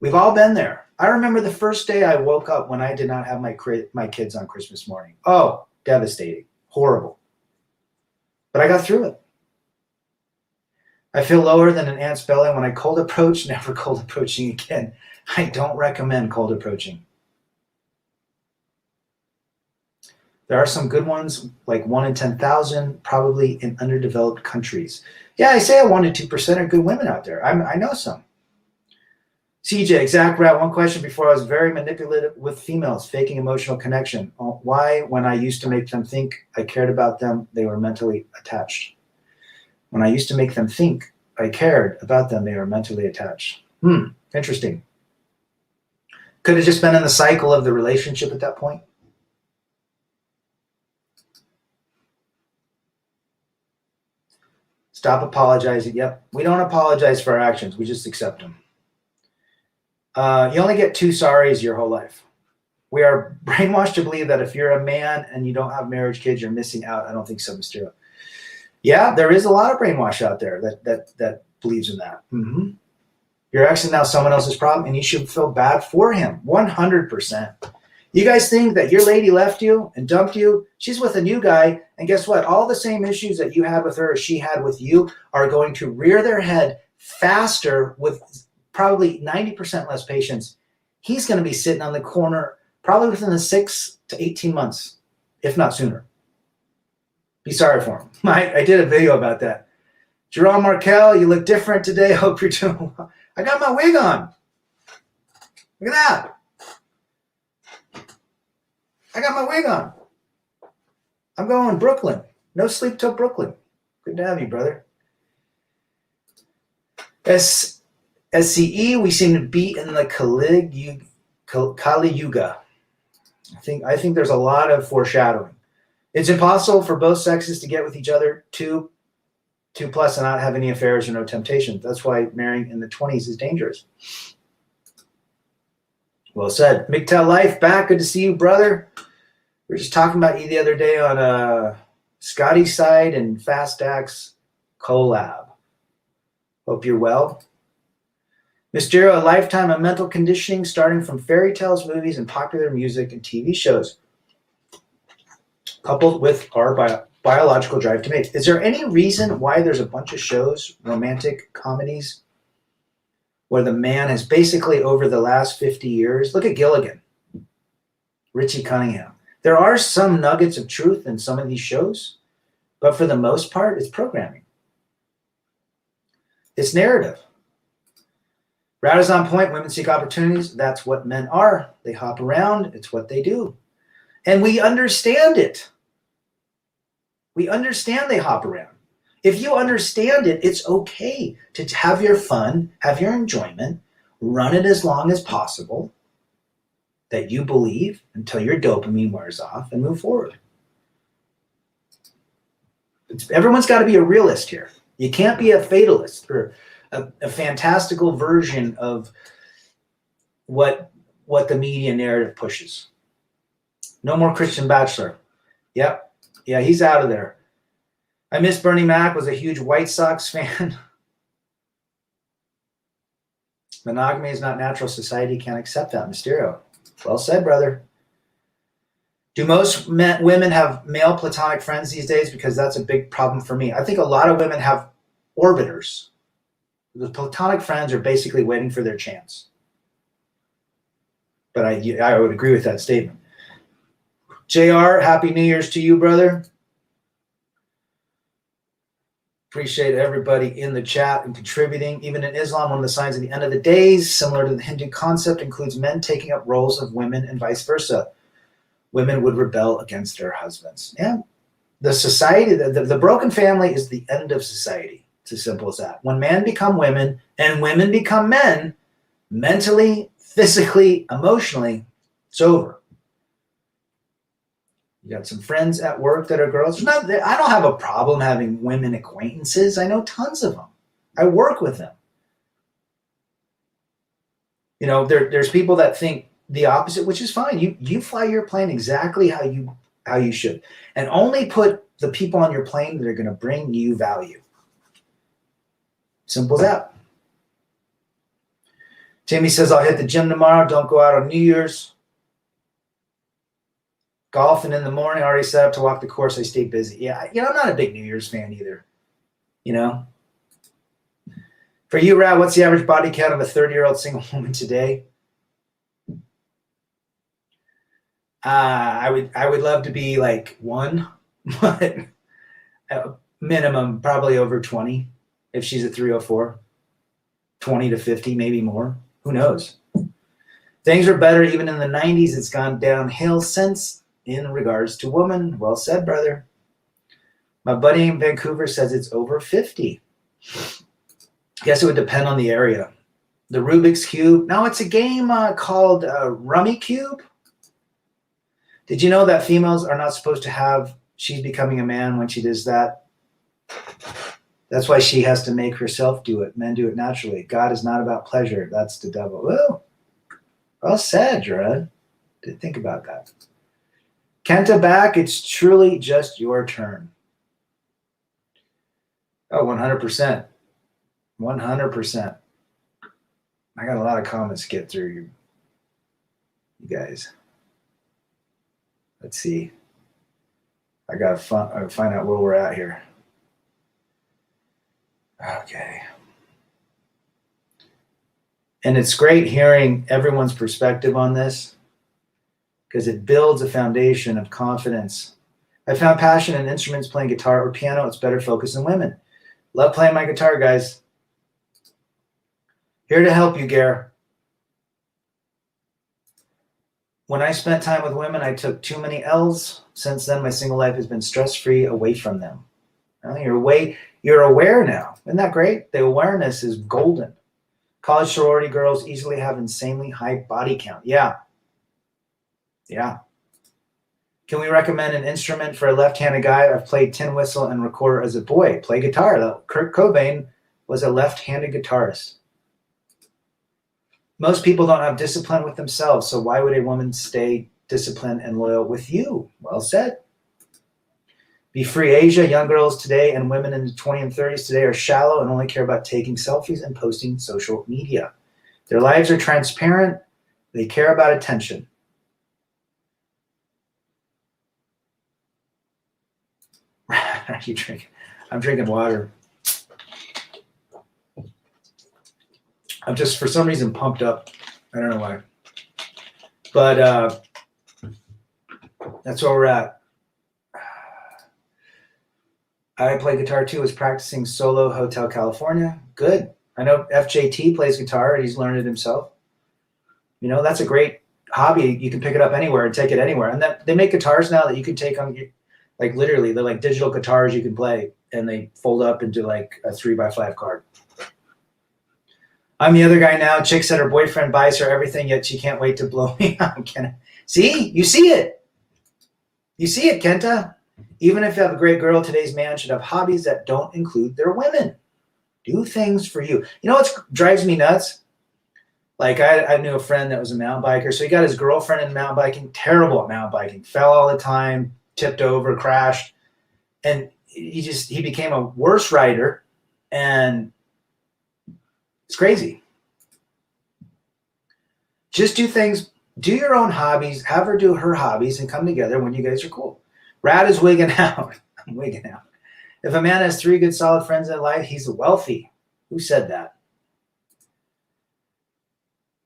We've all been there. I remember the first day I woke up when I did not have my kids on Christmas morning. Oh, devastating. Horrible. But I got through it. I feel lower than an ant spelling when I cold approach, never cold approaching again. I don't recommend cold approaching. There are some good ones, like 1 in 10,000, probably in underdeveloped countries. Yeah, I say 1 to 2% are good women out there. I know some. CJ, exact route. One question before, I was very manipulative with females, faking emotional connection. Why, when I used to make them think I cared about them, they were mentally attached? When I used to make them think I cared about them, they were mentally attached. Interesting. Could have just been in the cycle of the relationship at that point. Stop apologizing. Yep. We don't apologize for our actions. We just accept them. You only get 2 sorries your whole life. We are brainwashed to believe that if you're a man and you don't have marriage, kids, you're missing out. I don't think so, Mysterio. Yeah, there is a lot of brainwash out there that believes in that. Mm-hmm. Your ex is now someone else's problem, and you should feel bad for him. 100%. You guys think that your lady left you and dumped you? She's with a new guy, and guess what? All the same issues that you had with her or she had with you are going to rear their head faster with probably 90% less patience. He's going to be sitting on the corner probably within the 6 to 18 months, if not sooner. Be sorry for him. I did a video about that. Jerome Markel, you look different today. Hope you're doing well. I got my wig on. Look at that. I got my wig on. I'm going Brooklyn. No sleep till Brooklyn. Good to have you, brother. SCE, we seem to be in the Kali Yuga. I think there's a lot of foreshadowing. It's impossible for both sexes to get with each other, two plus, and not have any affairs or no temptation. That's why marrying in the 20s is dangerous. Well said. MGTOW Life back. Good to see you, brother. We were just talking about you the other day on Scotty Side and Fast Axe collab. Hope you're well. Mysterio, a lifetime of mental conditioning starting from fairy tales, movies, and popular music and TV shows, coupled with our biological drive to mate. Is there any reason why there's a bunch of shows, romantic comedies, where the man has basically over the last 50 years, look at Gilligan, Richie Cunningham. There are some nuggets of truth in some of these shows, but for the most part, it's programming. It's narrative. Route is on point. Women seek opportunities. That's what men are. They hop around. It's what they do. And we understand it. We understand they hop around. If you understand it, it's okay to have your fun, have your enjoyment, run it as long as possible that you believe until your dopamine wears off and move forward. Everyone's got to be a realist here. You can't be a fatalist or a fantastical version of what the media narrative pushes. No more Christian Bachelor. Yep. Yeah, he's out of there. I miss Bernie Mac, was a huge White Sox fan. Monogamy is not natural. Society can't accept that. Mysterio. Well said, brother. Do most women have male platonic friends these days? Because that's a big problem for me. I think a lot of women have orbiters. The platonic friends are basically waiting for their chance. But I would agree with that statement. JR, Happy New Year's to you, brother. Appreciate everybody in the chat and contributing. Even in Islam, one of the signs of the end of the days, similar to the Hindu concept, includes men taking up roles of women and vice versa. Women would rebel against their husbands. Yeah. The society, the broken family is the end of society. It's as simple as that. When men become women and women become men, mentally, physically, emotionally, it's over. You got some friends at work that are girls. I don't have a problem having women acquaintances. I know tons of them. I work with them. You know, there's people that think the opposite, which is fine. You fly your plane exactly how you should, and only put the people on your plane that are going to bring you value. Simple as that. Timmy says, I'll hit the gym tomorrow. Don't go out on New Year's. Golfing in the morning. Already set up to walk the course. I stay busy. Yeah, I'm not a big New Year's fan either. You know? For you, Rad, what's the average body count of a 30-year-old single woman today? I would love to be like one, but minimum probably over 20 if she's a 304. 20 to 50, maybe more. Who knows? Things were better even in the 90s. It's gone downhill since in regards to women. Well said, brother. My buddy in Vancouver says it's over 50. Guess it would depend on the area. The Rubik's Cube. No, it's a game called Rummy Cube. Did you know that females are not supposed to have, she's becoming a man when she does that? That's why she has to make herself do it. Men do it naturally. God is not about pleasure. That's the devil. Well said, Jared. Didn't think about that. Kenta back. It's truly just your turn. Oh, 100%. 100%. I got a lot of comments to get through, you guys. Let's see. I got to find out where we're at here. Okay. And it's great hearing everyone's perspective on this because it builds a foundation of confidence. I found passion in instruments, playing guitar or piano. It's better focus than women. Love playing my guitar, guys. Here to help you, Gare. When I spent time with women, I took too many L's. Since then, my single life has been stress-free away from them. Well, you're aware now. Isn't that great? The awareness is golden. College sorority girls easily have insanely high body count. Yeah. Can we recommend an instrument for a left-handed guy? I've played tin whistle and recorder as a boy. Play guitar. Kurt Cobain was a left-handed guitarist. Most people don't have discipline with themselves, so why would a woman stay disciplined and loyal with you? Well said. Be Free Asia. Young girls today and women in the 20s and 30s today are shallow and only care about taking selfies and posting social media. Their lives are transparent. They care about attention. Are you drinking? I'm drinking water. I'm just, for some reason, pumped up. I don't know why. But that's where we're at. I play guitar too. Was practicing solo Hotel California. Good. I know FJT plays guitar and he's learned it himself. You know, that's a great hobby. You can pick it up anywhere and take it anywhere. And that they make guitars now that you can take on, like literally, they're like digital guitars you can play, and they fold up into like a 3x5 card. I'm the other guy now. Chick said her boyfriend buys her everything, yet she can't wait to blow me out. See? You see it. You see it, Kenta. Even if you have a great girl, today's man should have hobbies that don't include their women. Do things for you. You know what drives me nuts? Like I knew a friend that was a mountain biker. So he got his girlfriend in mountain biking, terrible at mountain biking, fell all the time, tipped over, crashed. And he became a worse rider, and it's crazy. Just do things, do your own hobbies, have her do her hobbies, and come together when you guys are cool. Rad is wigging out. I'm wigging out. If a man has 3 good solid friends in life, he's wealthy. Who said that?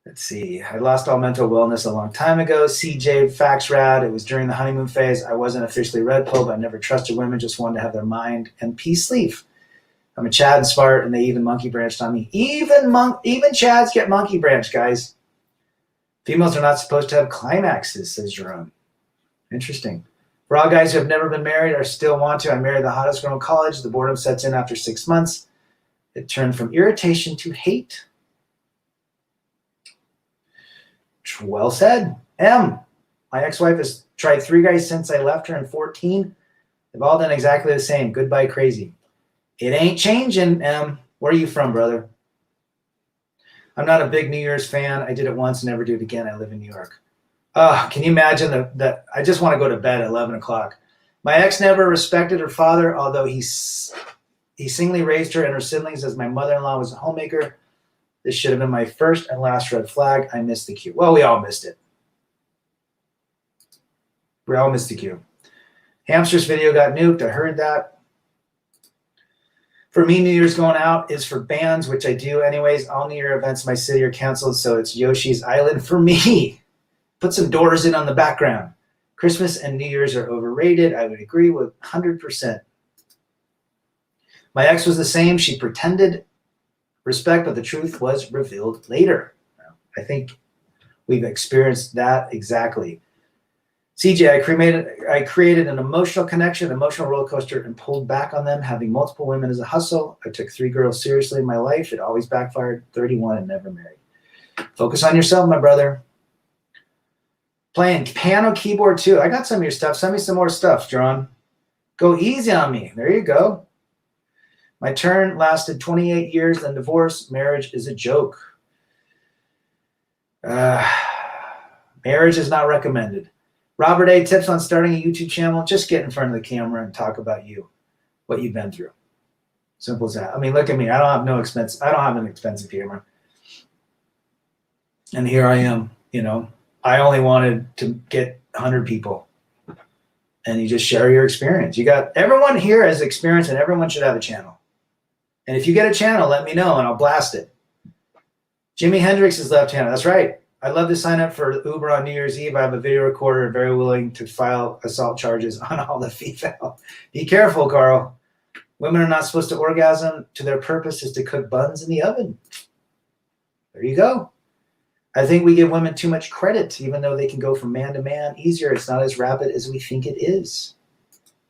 Let's see. I lost all mental wellness a long time ago. CJ, facts, Rad. It was during the honeymoon phase. I wasn't officially red pill, but I never trusted women. Just wanted to have their mind and peace leave. I'm a Chad and Spart, and they even monkey branched on me. Even Chads get monkey branched, guys. Females are not supposed to have climaxes, says Jerome. Interesting. For all guys who have never been married or still want to, I married the hottest girl in college. The boredom sets in after 6 months. It turned from irritation to hate. Well said. M. My ex-wife has tried 3 guys since I left her in 14. They've all done exactly the same. Goodbye, crazy. It ain't changing, M. Where are you from, brother? I'm not a big New Year's fan. I did it once, never do it again. I live in New York. Can you imagine that? I just want to go to bed at 11 o'clock. My ex never respected her father, although he singly raised her and her siblings as my mother-in-law was a homemaker. This should have been my first and last red flag. I missed the cue. Well, we all missed it. We all missed the cue. Hamster's video got nuked. I heard that. For me, New Year's going out is for bands, which I do anyways. All New Year events in my city are canceled, so it's Yoshi's Island for me. Put some Doors in on the background. Christmas and New Year's are overrated. I would agree with 100%. My ex was the same. She pretended respect, but the truth was revealed later. I think we've experienced that exactly. CJ, I created an emotional connection, emotional roller coaster, and pulled back on them, having multiple women as a hustle. I took 3 girls seriously in my life. It always backfired. 31 and never married. Focus on yourself, my brother. Playing piano, keyboard too. I got some of your stuff. Send me some more stuff, John. Go easy on me. There you go. My turn lasted 28 years, then divorce. Marriage is a joke. Marriage is not recommended. Robert A. Tips on starting a YouTube channel. Just get in front of the camera and talk about you, what you've been through. Simple as that. I mean, look at me. I don't have no expense. I don't have an expensive camera. And here I am, I only wanted to get 100 people. And you just share your experience. You got everyone here has experience, and everyone should have a channel. And if you get a channel, let me know and I'll blast it. Jimi Hendrix is left-handed. That's right. I'd love to sign up for Uber on New Year's Eve. I have a video recorder and very willing to file assault charges on all the female. Be careful, Carl. Women are not supposed to orgasm. To their purpose is to cook buns in the oven. There you go. I think we give women too much credit, even though they can go from man to man easier. It's not as rapid as we think it is.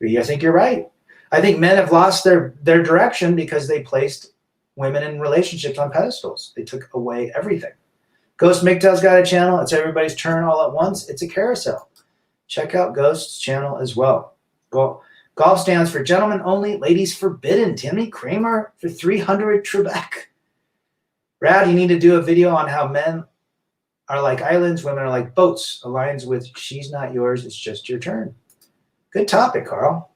I think you're right. I think men have lost their direction because they placed women in relationships on pedestals. They took away everything. Ghost MGTOW's got a channel. It's everybody's turn all at once. It's a carousel. Check out Ghost's channel as well. Golf stands for gentlemen only, ladies forbidden. Timmy Kramer for 300 Trebek. Brad, you need to do a video on how men are like islands, women are like boats. Aligns with she's not yours, it's just your turn. Good topic, Carl.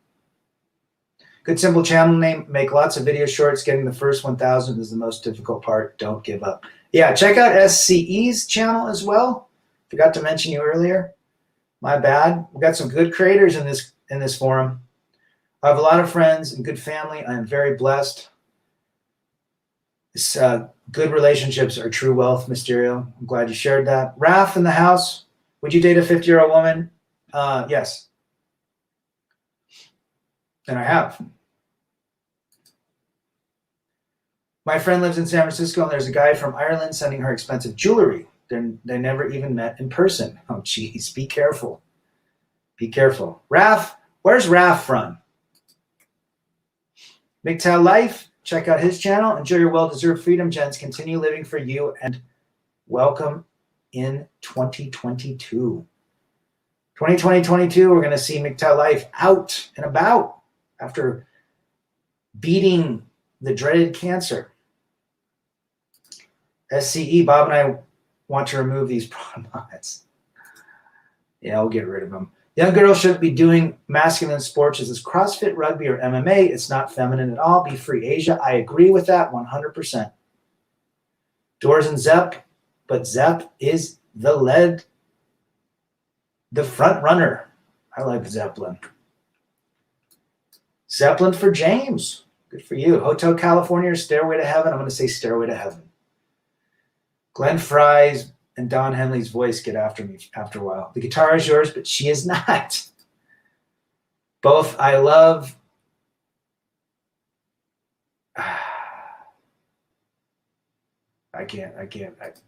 Good simple channel name. Make lots of video shorts. Getting the first 1,000 is the most difficult part. Don't give up. Yeah, check out SCE's channel as well. Forgot to mention you earlier. My bad. We've got some good creators in this forum. I have a lot of friends and good family. I am very blessed. Good relationships are true wealth, Mysterio. I'm glad you shared that. Raph in the house. Would you date a 50-year-old woman? Yes. And I have. My friend lives in San Francisco, and there's a guy from Ireland sending her expensive jewelry. They never even met in person. Oh, geez. Be careful. Be careful. Raph, where's Raph from? MGTOW Life. Check out his channel. Enjoy your well-deserved freedom, gents. Continue living for you, and welcome in 2022. 2022, we're going to see MGTOW Life out and about after beating the dreaded cancer. SCE, Bob and I want to remove these prawn mods. Yeah, we'll get rid of them. Young girls shouldn't be doing masculine sports. Is this CrossFit, rugby, or MMA? It's not feminine at all. Be free, Asia. I agree with that 100%. Doors and Zepp, but Zepp is the front runner. I like Zeppelin. Zeppelin for James. Good for you. Hotel California, Stairway to Heaven. I'm going to say Stairway to Heaven. Glenn Fry's and Don Henley's voice get after me after a while. The guitar is yours, but she is not. Both I love. I can't. I got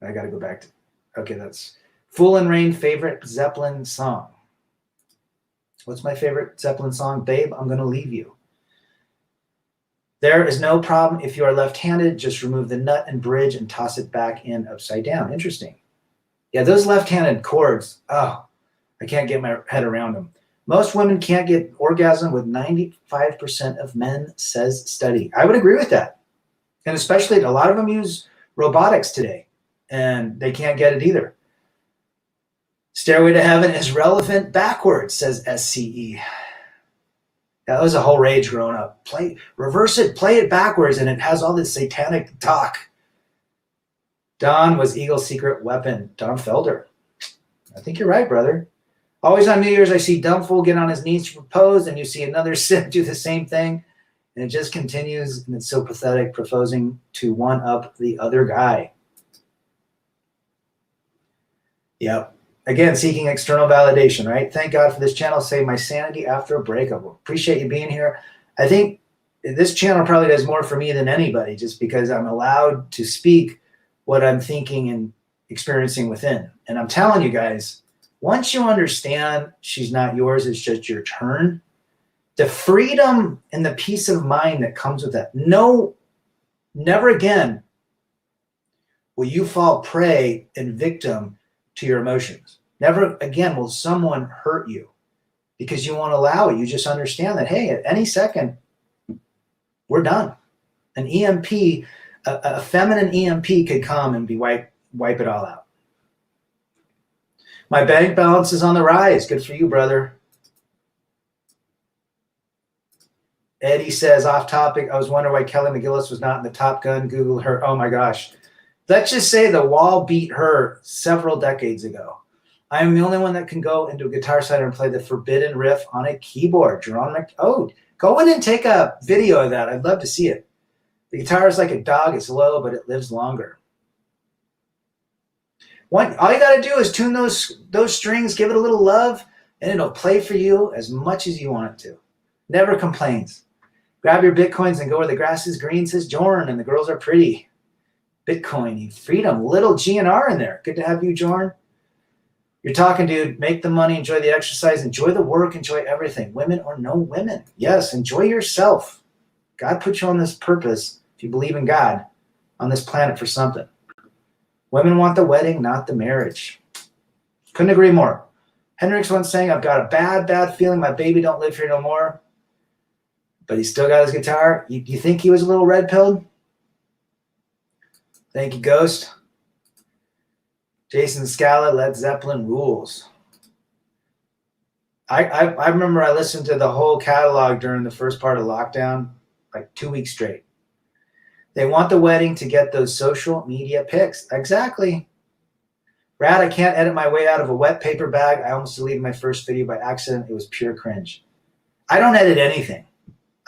to go back to. Okay, that's Fool and Rain favorite Zeppelin song. What's my favorite Zeppelin song? Babe, I'm going to leave you. There is no problem if you are left-handed. Just remove the nut and bridge and toss it back in upside down. Interesting. Yeah, those left-handed chords, I can't get my head around them. Most women can't get orgasm with 95% of men, says study. I would agree with that. And especially a lot of them use robotics today, and they can't get it either. Stairway to Heaven is relevant backwards, says SCE. That was a whole rage growing up. Reverse it, play it backwards, and it has all this satanic talk. Don was Eagle's secret weapon. Don Felder. I think you're right, brother. Always on New Year's, I see Dumb Fool get on his knees to propose, and you see another simp do the same thing. And it just continues, and it's so pathetic, proposing to one up the other guy. Yep. Again, seeking external validation, right? Thank God for this channel. Saved my sanity after a breakup. Well, appreciate you being here. I think this channel probably does more for me than anybody, just because I'm allowed to speak what I'm thinking and experiencing within. And I'm telling you guys, once you understand she's not yours, it's just your turn, the freedom and the peace of mind that comes with that. No, never again will you fall prey and victim to your emotions. Never again will someone hurt you because you won't allow it. You just understand that, hey, at any second, we're done. An EMP, a feminine EMP could come and be wipe it all out. My bank balance is on the rise. Good for you, brother. Eddie says, off topic, I was wondering why Kelly McGillis was not in the Top Gun. Google her. Oh my gosh. Let's just say the wall beat her several decades ago. I am the only one that can go into a Guitar Center and play the forbidden riff on a keyboard. Oh, go in and take a video of that. I'd love to see it. The guitar is like a dog. It's low, but it lives longer. All you got to do is tune those strings, give it a little love, and it'll play for you as much as you want it to. Never complains. Grab your Bitcoins and go where the grass is green, says Jorn, and the girls are pretty. Bitcoin, freedom, little GNR in there. Good to have you, Jorn. You're talking, dude. Make the money, enjoy the exercise, enjoy the work, enjoy everything. Women or no women. Yes, enjoy yourself. God put you on this purpose, if you believe in God, on this planet for something. Women want the wedding, not the marriage. Couldn't agree more. Hendrix once saying, I've got a bad feeling my baby don't live here no more. But he still got his guitar. You think he was a little red-pilled? Thank you, Ghost. Jason Scala, Led Zeppelin rules. I remember I listened to the whole catalog during the first part of lockdown, like 2 weeks straight. They want the wedding to get those social media pics. Exactly. Brad, I can't edit my way out of a wet paper bag. I almost deleted my first video by accident. It was pure cringe. I don't edit anything.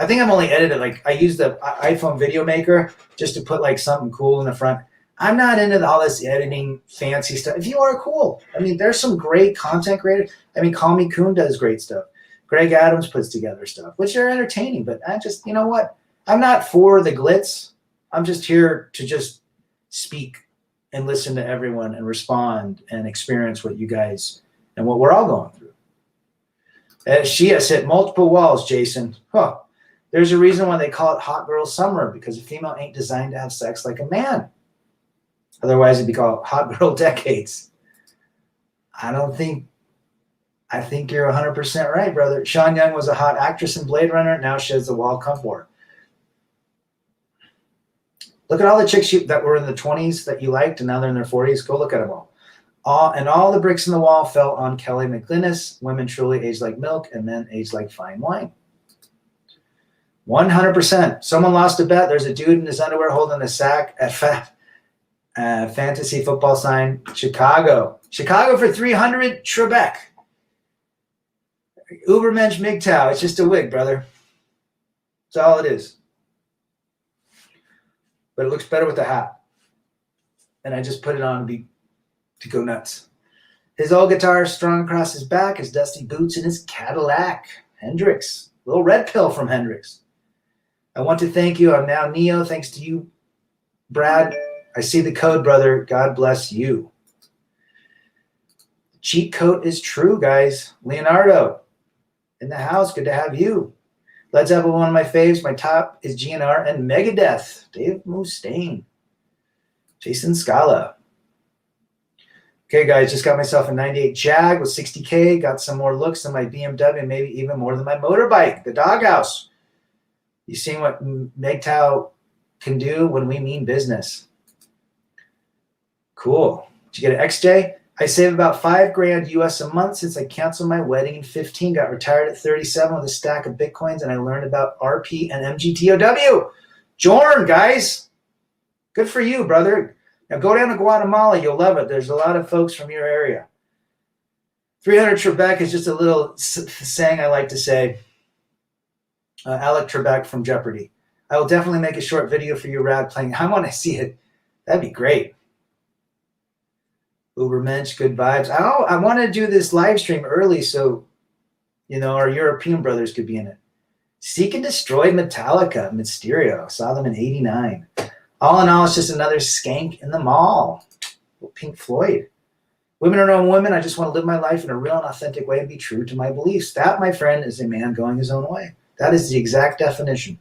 I think I'm only edited, like I use the iPhone video maker just to put like something cool in the front. I'm not into all this editing fancy stuff. If you are, cool. I mean, there's some great content creators. I mean, Call Me Coon does great stuff. Greg Adams puts together stuff, which are entertaining. But I just, you know what? I'm not for the glitz. I'm just here to just speak and listen to everyone and respond and experience what you guys and what we're all going through. She has hit multiple walls, Jason. Huh. There's a reason why they call it Hot Girl Summer, because a female ain't designed to have sex like a man. Otherwise, it'd be called Hot Girl Decades. I think you're 100% right, brother. Sean Young was a hot actress in Blade Runner. Now she has the wall come for her. Look at all the chicks that were in the 20s that you liked, and now they're in their 40s. Go look at them all. All the bricks in the wall fell on Kelly McGinnis. Women truly age like milk, and men age like fine wine. 100%. Someone lost a bet. There's a dude in his underwear holding a sack at fantasy football sign. Chicago for 300. Trebek. Ubermensch MGTOW. It's just a wig, brother. That's all it is. But it looks better with the hat. And I just put it on to go nuts. His old guitar strung across his back, his dusty boots, and his Cadillac. Hendrix. Little red pill from Hendrix. I want to thank you. I'm now Neo. Thanks to you, Brad. I see the code, brother. God bless you. The cheat code is true, guys. Leonardo in the house. Good to have you. Led Zeppelin, one of my faves. My top is GNR and Megadeth. Dave Mustaine. Jason Scala. Okay, guys, just got myself a 98 Jag with 60K. Got some more looks than my BMW, maybe even more than my motorbike, the Doghouse. You seen what MGTOW can do when we mean business. Cool. Did you get an XJ? I save about $5,000 US a month since I canceled my wedding in 15, got retired at 37 with a stack of Bitcoins, and I learned about RP and MGTOW. Jorn, guys. Good for you, brother. Now go down to Guatemala. You'll love it. There's a lot of folks from your area. 300 Trebek is just a little saying I like to say. Alec Trebek from Jeopardy. I will definitely make a short video for you, Rad, playing. I want to see it. That'd be great. Ubermensch, good vibes. I want to do this live stream early so, our European brothers could be in it. Seek and Destroy Metallica, Mysterio. Saw them in 89. All in all, it's just another skank in the mall. Pink Floyd. Women are no women. I just want to live my life in a real and authentic way and be true to my beliefs. That, my friend, is a man going his own way. That is the exact definition.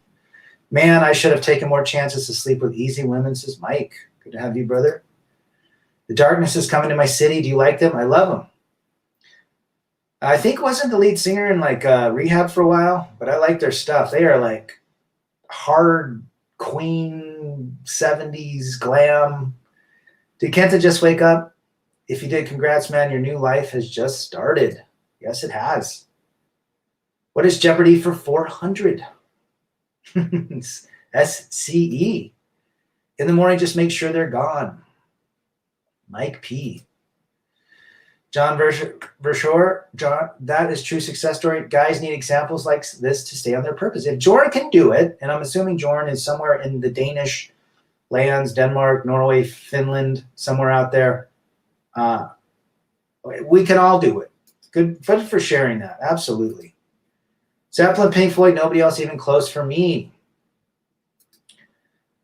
Man, I should have taken more chances to sleep with easy women, says Mike. Good to have you, brother. The darkness is coming to my city. Do you like them? I love them. I think wasn't the lead singer in rehab for a while, but I like their stuff. They are like hard Queen 70s glam. Did Kenta just wake up? If you did, congrats, man. Your new life has just started. Yes, it has. What is Jeopardy for 400? SCE. In the morning, just make sure they're gone. Mike P. John Verschoor. John, that is true success story. Guys need examples like this to stay on their purpose. If Jorn can do it, and I'm assuming Jorn is somewhere in the Danish lands, Denmark, Norway, Finland, somewhere out there, we can all do it. Good for sharing that. Absolutely. Zeppelin, Pink Floyd, nobody else even close for me.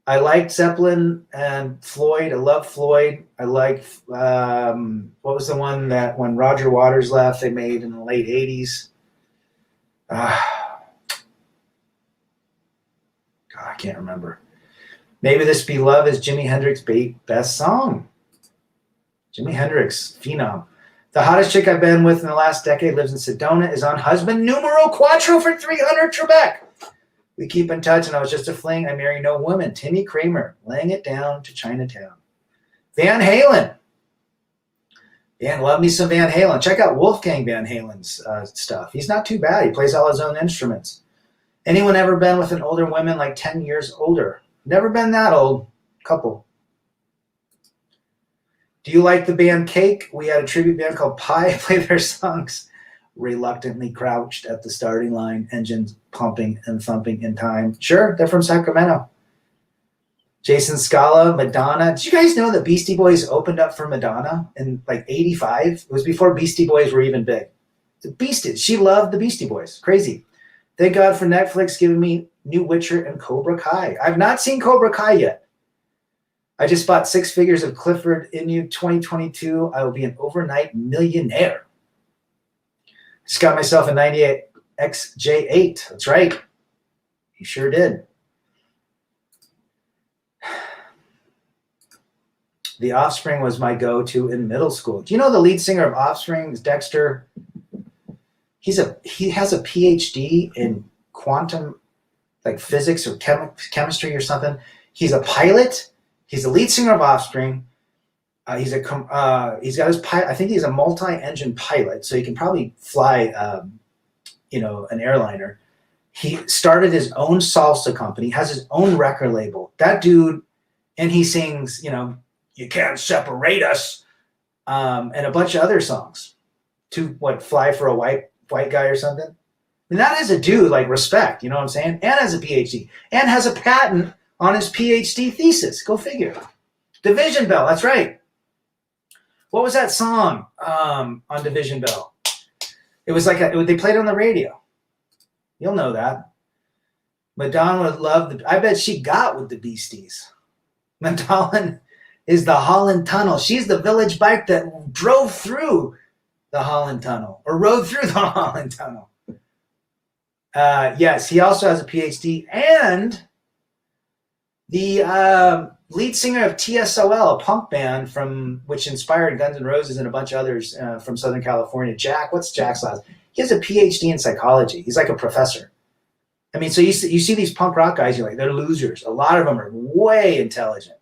I liked Zeppelin and Floyd. I love Floyd. I like, what was the one that when Roger Waters left, they made in the late 80s? God, I can't remember. Maybe This Be Love is Jimi Hendrix's best song. Jimi Hendrix, phenom. The hottest chick I've been with in the last decade lives in Sedona, is on husband numero cuatro for 300 Trebek. We keep in touch, and I was just a fling. I marry no woman. Timmy Kramer, laying it down to Chinatown. Van Halen. Love me some Van Halen. Check out Wolfgang Van Halen's stuff. He's not too bad. He plays all his own instruments. Anyone ever been with an older woman like 10 years older? Never been that old. Couple. Do you like the band Cake? We had a tribute band called Pie play their songs. Reluctantly crouched at the starting line, engines pumping and thumping in time. Sure, they're from Sacramento. Jason Scala, Madonna. Did you guys know that Beastie Boys opened up for Madonna in 85? It was before Beastie Boys were even big. The Beastie, she loved the Beastie Boys. Crazy. Thank God for Netflix giving me New Witcher and Cobra Kai. I've not seen Cobra Kai yet. I just bought 6 figures of Clifford Inu 2022. I will be an overnight millionaire. Just got myself a 98 XJ8. That's right. He sure did. The Offspring was my go-to in middle school. Do you know the lead singer of Offspring is Dexter? He has a PhD in quantum physics or chemistry or something. He's a pilot. He's the lead singer of Offspring. He's got his pilot. I think he's a multi-engine pilot, so he can probably fly, an airliner. He started his own salsa company, has his own record label. That dude, and he sings, "You Can't Separate Us," and a bunch of other songs. Fly for a white guy or something. And that is a dude, respect. You know what I'm saying? And has a PhD, and has a patent on his PhD thesis. Go figure. Division Bell. That's right. What was that song on Division Bell? It was they played it on the radio. You'll know that. Madonna would love I bet she got with the Beasties. Madonna is the Holland Tunnel. She's the village bike that drove through the Holland Tunnel or rode through the Holland Tunnel. Yes, he also has a PhD, and the lead singer of TSOL, a punk band which inspired Guns N' Roses and a bunch of others from Southern California. Jack, what's Jack's last? He has a PhD in psychology. He's like a professor. I mean, so you see these punk rock guys, you're like, they're losers. A lot of them are way intelligent.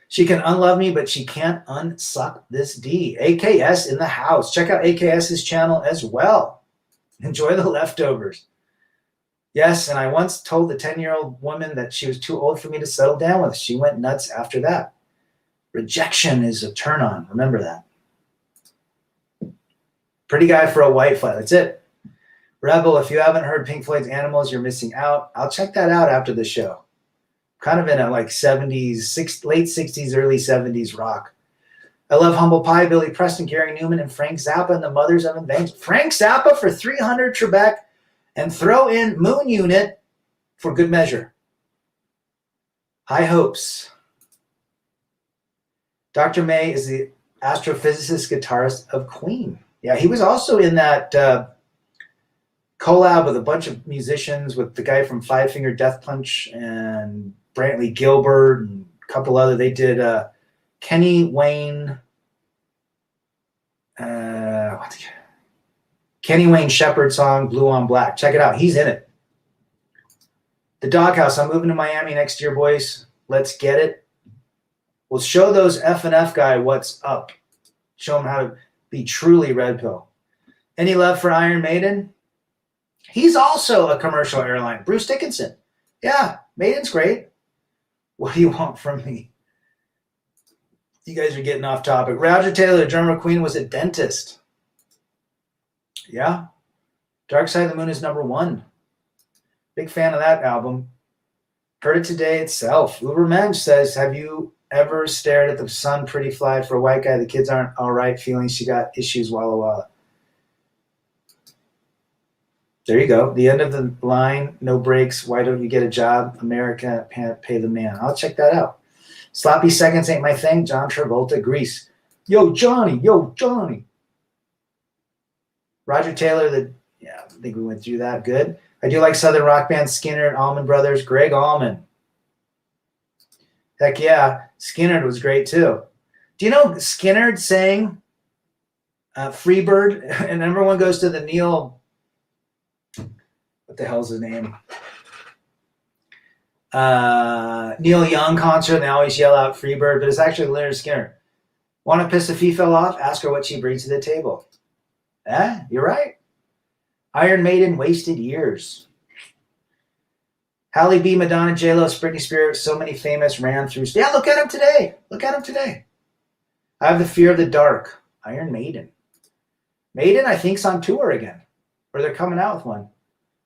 She can unlove me, but she can't unsuck this D. AKS in the house. Check out AKS's channel as well. Enjoy the leftovers. Yes, and I once told the 10-year-old woman that she was too old for me to settle down with. She went nuts after that. Rejection is a turn on. Remember that. Pretty guy for a white fly. That's it. Rebel, if you haven't heard Pink Floyd's Animals, you're missing out. I'll check that out after the show. Kind of in a like 70s, late 60s, early 70s rock. I love Humble Pie, Billy Preston, Gary Newman, and Frank Zappa and the Mothers of Invention. Frank Zappa for 300 Trebek, and throw in Moon Unit for good measure. High hopes. Dr. May is the astrophysicist guitarist of Queen. Yeah, he was also in that collab with a bunch of musicians with the guy from Five Finger Death Punch and Brantley Gilbert and a couple other. They did Kenny Wayne Shepherd song, Blue on Black. Check it out. He's in it. The Doghouse. I'm moving to Miami next year, boys. Let's get it. We'll show those F&F guy what's up. Show him how to be truly Red Pill. Any love for Iron Maiden? He's also a commercial airline. Bruce Dickinson. Yeah, Maiden's great. What do you want from me? You guys are getting off topic. Roger Taylor, the drummer of Queen, was a dentist. Yeah. Dark Side of the Moon is number 1. Big fan of that album. Heard it today itself. Ubermensch says, have you ever stared at the sun pretty fly for a white guy? The kids aren't all right, feeling she got issues, walla walla. There you go. The end of the line, no breaks. Why don't you get a job? America can't pay the man. I'll check that out. Sloppy seconds ain't my thing. John Travolta, Grease. Yo, Johnny. Yo, Johnny. Roger Taylor, I think we went through that. Good. I do like Southern rock band Skinner and Allman Brothers. Greg Allman. Heck yeah. Skinner was great too. Do you know Skinner sang Freebird? And everyone goes to the Neil, what the hell's his name? Neil Young concert, and they always yell out Freebird, but it's actually Leonard Skinner. Want to piss a female off? Ask her what she brings to the table. You're right. Iron Maiden, Wasted Years. Halle B, Madonna, J-Lo, Britney Spears, so many famous ran through. Yeah, look at him today. Look at him today. I Have the Fear of the Dark. Iron Maiden. Maiden, I think, is on tour again. Or they're coming out with one.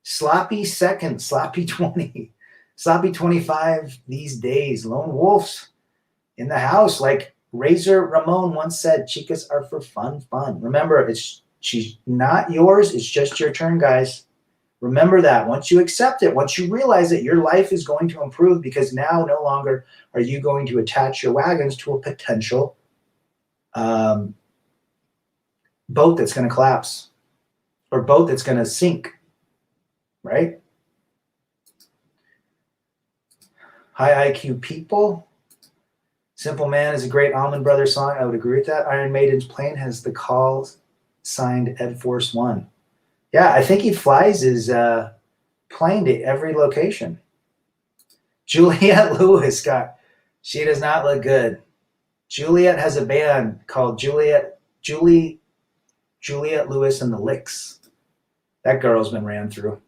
Sloppy Second, Sloppy 20. Sloppy 25 these days. Lone Wolves in the house. Like Razor Ramon once said, chicas are for fun. Remember, she's not yours. It's just your turn, guys. Remember that. Once you accept it, once you realize that your life is going to improve, because now no longer are you going to attach your wagons to a potential boat that's going to collapse or boat that's going to sink, right? High IQ people. Simple Man is a great Allman Brothers song. I would agree with that. Iron Maiden's plane has the call signed Ed Force One. Yeah, I think he flies his plane to every location. Juliette Lewis she does not look good. Juliette has a band called Juliette Lewis and the Licks. That girl's been ran through.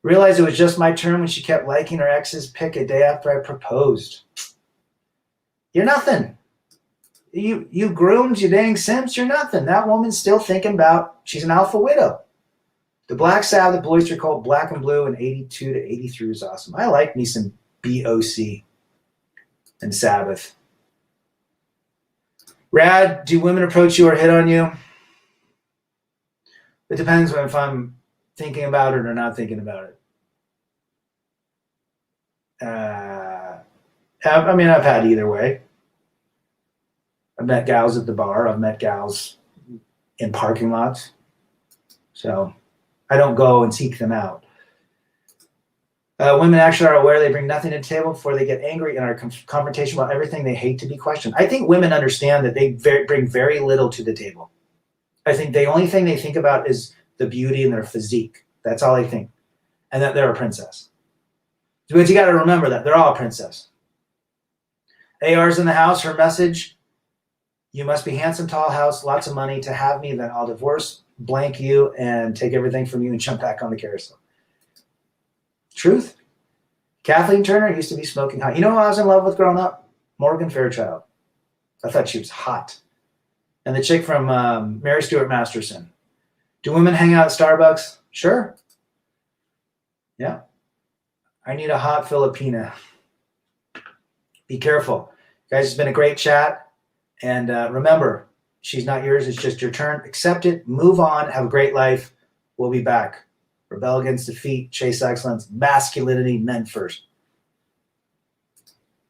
Realized it was just my turn when she kept liking her ex's pic a day after I proposed. You're nothing. You groomed, you dang simps, you're nothing. That woman's still thinking about, she's an alpha widow. The Black Sabbath, the Boyster Cult, Black and Blue in 82 to 83 was awesome. I like me some BOC and Sabbath. Rad, do women approach you or hit on you? It depends on if I'm thinking about it or not thinking about it. I've had either way. I've met gals at the bar. I've met gals in parking lots. So I don't go and seek them out. Women actually are aware they bring nothing to the table before they get angry and are confrontation about everything they hate to be questioned. I think women understand that they bring very little to the table. I think the only thing they think about is the beauty in their physique. That's all they think. And that they're a princess. But you got to remember that. They're all a princess. AR's in the house. Her message: you must be handsome, tall house, lots of money to have me, then I'll divorce, blank you, and take everything from you and jump back on the carousel. Truth. Kathleen Turner used to be smoking hot. You know who I was in love with growing up? Morgan Fairchild. I thought she was hot. And the chick from Mary Stuart Masterson. Do women hang out at Starbucks? Sure. Yeah. I need a hot Filipina. Be careful. Guys, it's been a great chat. And remember, she's not yours. It's just your turn. Accept it. Move on. Have a great life. We'll be back. Rebel against defeat. Chase excellence. Masculinity. Men first.